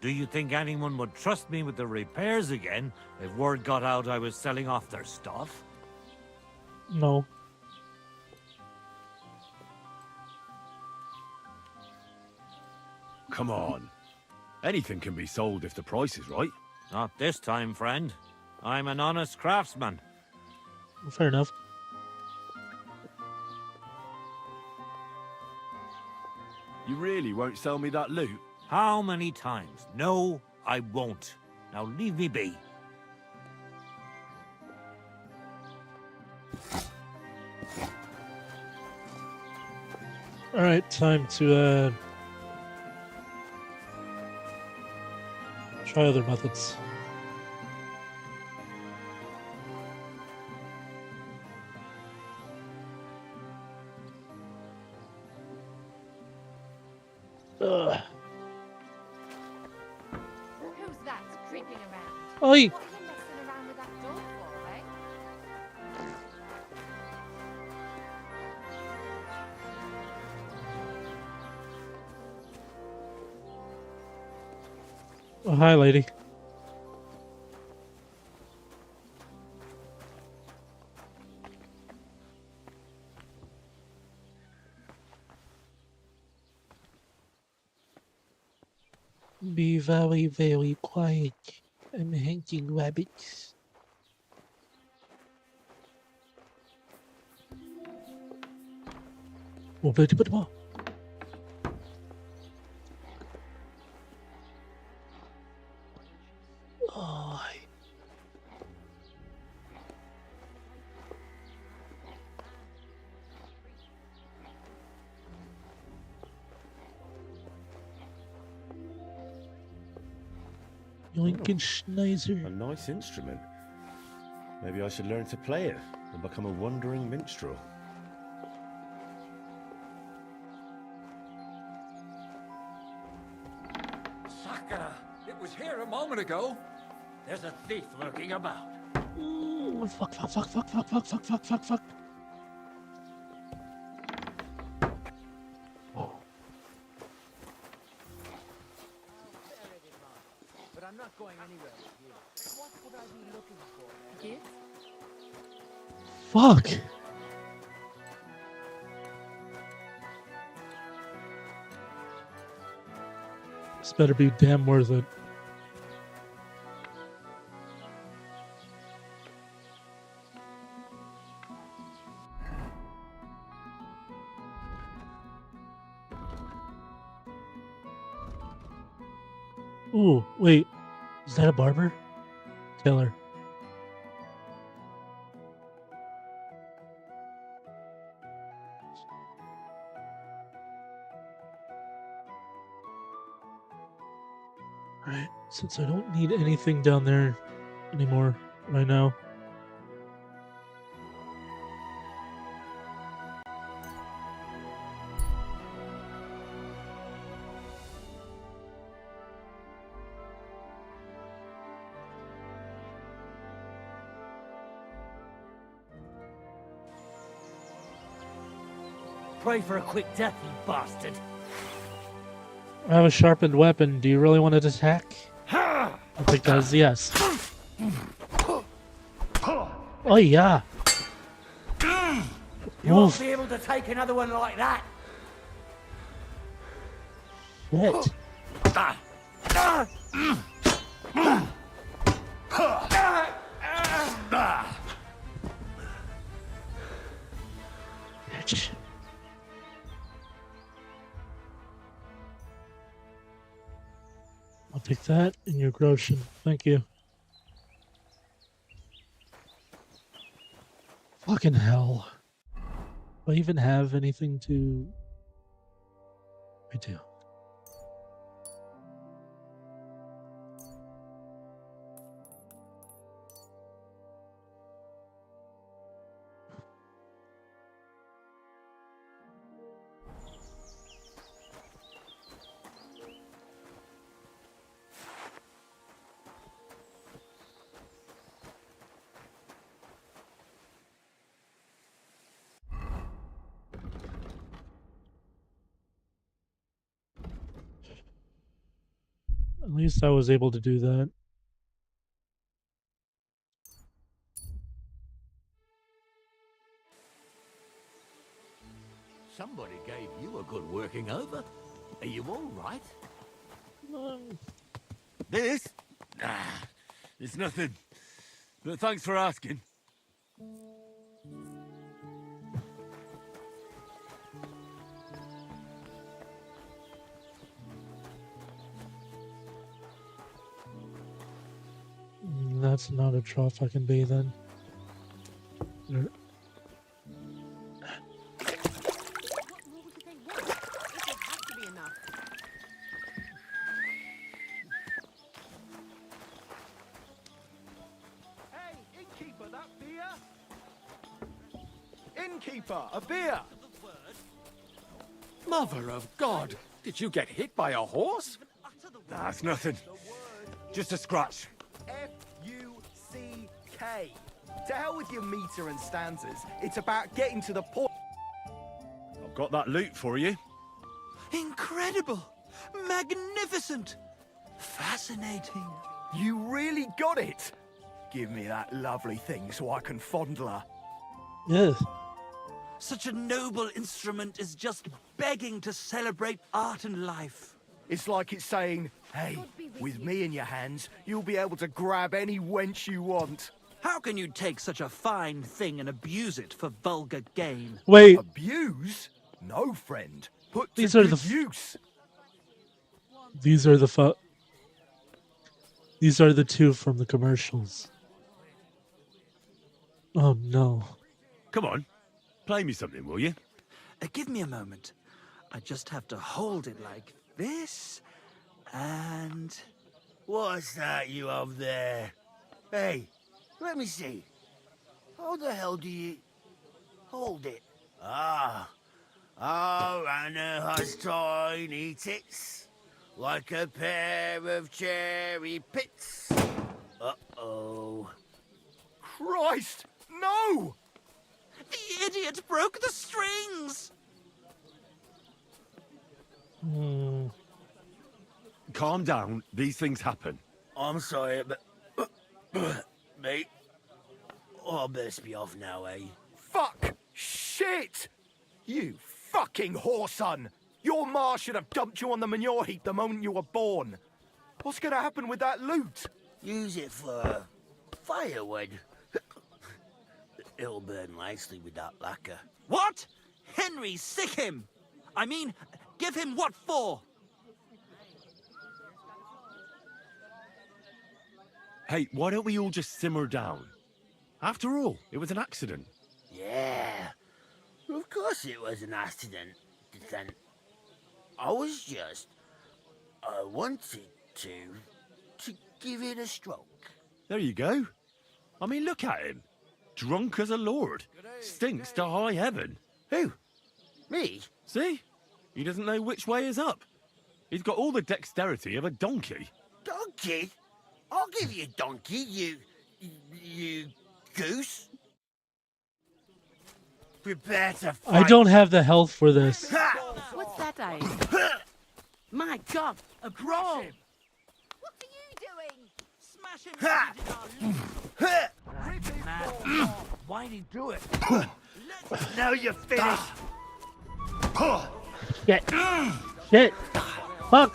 S15: Do you think anyone would trust me with the repairs again if word got out I was selling off their stuff?
S1: No.
S2: Come on. Anything can be sold if the price is right.
S15: Not this time, friend. I'm an honest craftsman.
S1: Fair enough.
S2: You really won't sell me that loot?
S15: How many times? No, I won't. Now leave me be.
S1: Alright, time to try other methods. Ugh.
S14: Who's that creeping around?
S1: Oi!
S14: What are you messing around with that door for, eh?
S1: Oh, hi, lady. Be very, very quiet. I'm hunting rabbits. Oh, but oh. Yoinkin Schneiser.
S2: A nice instrument. Maybe I should learn to play it and become a wandering minstrel.
S16: Sucker! It was here a moment ago. There's a thief lurking about.
S1: Ooh, fuck.
S12: But I'm not going anywhere with you. What would I be looking for? Gifts?
S1: Fuck. This better be damn worth it. Ooh, wait. Is that a barber? Taylor. Alright, since I don't need anything down there anymore right now.
S15: Pray for a quick death, you bastard.
S1: I have a sharpened weapon. Do you really want to attack? I think that is yes. Oh yeah.
S15: You won't be able to take another one like that.
S1: Shit. Bitch. I'll take that and your groschen. Thank you. Fucking hell. Do I even have anything to... I do. At least I was able to do that.
S16: Somebody gave you a good working over. Are you all right?
S2: This? It's nothing. But thanks for asking.
S1: That's not a trough I can be then. Er,
S3: Hey, innkeeper, that beer? Innkeeper, a beer!
S16: Mother of God! Did you get hit by a horse?
S2: Nah, it's nothing. Just a scratch.
S3: F-U-C-K. To hell with your meter and stanzas. It's about getting to the point.
S2: I've got that loot for you.
S7: Incredible! Magnificent! Fascinating.
S3: You really got it. Give me that lovely thing so I can fondle her.
S1: yeah.
S7: Such a noble instrument is just begging to celebrate art and life.
S3: It's like it's saying, hey, with me in your hands, you'll be able to grab any wench you want.
S7: How can you take such a fine thing and abuse it for vulgar gain?
S1: Wait.
S3: Abuse? No, friend. Put to
S1: These are
S3: good
S1: the
S3: use.
S1: These are the These are the two from the commercials. Oh no.
S2: Come on, play me something, will you?
S7: Give me a moment. I just have to hold it like this, and...
S8: What's that you have there? Hey, let me see. How the hell do you hold it? Ah. Oh, Anna has tiny tits, like a pair of cherry pits. Uh-oh.
S3: Christ, no!
S7: The idiot broke the strings!
S2: Calm down, these things happen.
S8: I'm sorry, but... mate, I best be off now, eh?
S3: Fuck! Shit! You fucking whoreson! Your ma should have dumped you on the manure heap the moment you were born. What's gonna happen with that loot?
S8: Use it for firewood. It'll burn nicely with that lacquer.
S7: What? Henry, sick him! I mean, give him what for?
S2: Hey, why don't we all just simmer down? After all, it was an accident.
S8: Yeah, of course it was an accident. Then I wanted to give it a stroke.
S2: There you go. I mean, look at him. Drunk as a lord. Stinks to high heaven.
S8: Who? Me?
S2: See? He doesn't know which way is up. He's got all the dexterity of a donkey.
S8: Donkey? I'll give you a donkey, you goose. Prepare to fight.
S1: I don't have the health for this.
S14: What's that, Abe? My God, a brawl!
S6: What are you doing?
S7: Smash him!
S12: Why'd he do it?
S8: Now you're finished.
S1: Shit. Shit. Fuck.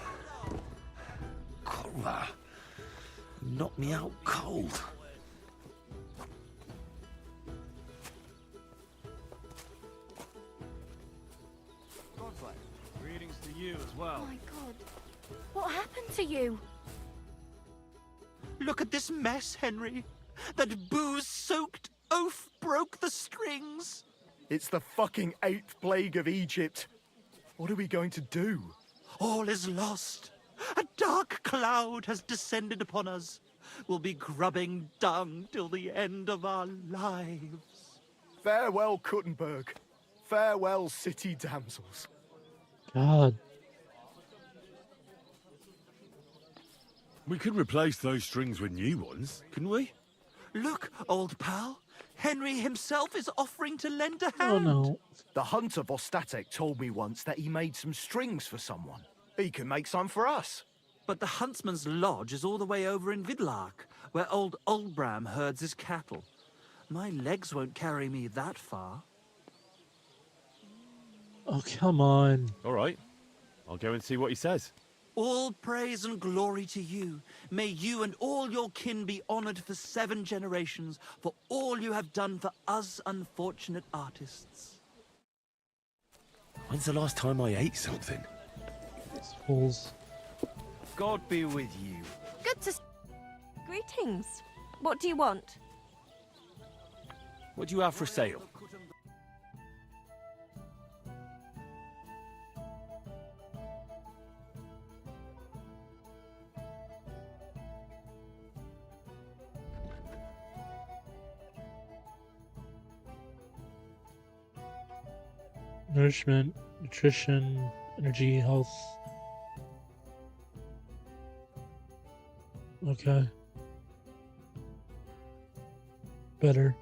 S10: Knock me out cold.
S12: Greetings to you as well.
S6: Oh my God. What happened to you?
S7: Look at this mess, Henry. That booze-soaked oaf broke the strings.
S3: It's the fucking 8th plague of Egypt. What are we going to do?
S7: All is lost. A dark cloud has descended upon us. We'll be grubbing dung till the end of our lives.
S3: Farewell, Kuttenberg. Farewell, city damsels.
S1: God.
S2: We could replace those strings with new ones, couldn't we?
S7: Look, old pal. Henry himself is offering to lend a hand.
S1: Oh no.
S3: The hunter Vostatek told me once that he made some strings for someone. He can make some for us.
S7: But the huntsman's lodge is all the way over in Vidlark, where old Olbram herds his cattle. My legs won't carry me that far.
S1: Oh, come on.
S2: All right. I'll go and see what he says.
S7: All praise and glory to you. May you and all your kin be honored for 7 generations for all you have done for us unfortunate artists.
S2: When's the last time I ate something?
S1: These fools.
S11: God be with you.
S17: Good to... Greetings. What do you want?
S2: What do you have for sale?
S1: Nourishment, nutrition, energy, health. Okay. Better.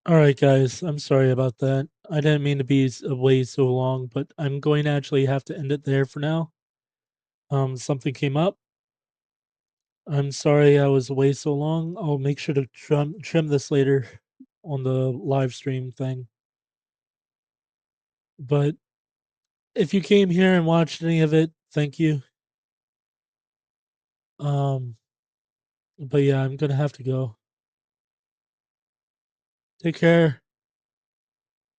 S1: Alright, guys, I'm sorry about that. I didn't mean to be away so long, but I'm going to actually have to end it there for now. Something came up. I'm sorry I was away so long. I'll make sure to trim this later on the live stream thing. But if you came here and watched any of it, thank you. Um, but yeah, I'm gonna have to go. Take care.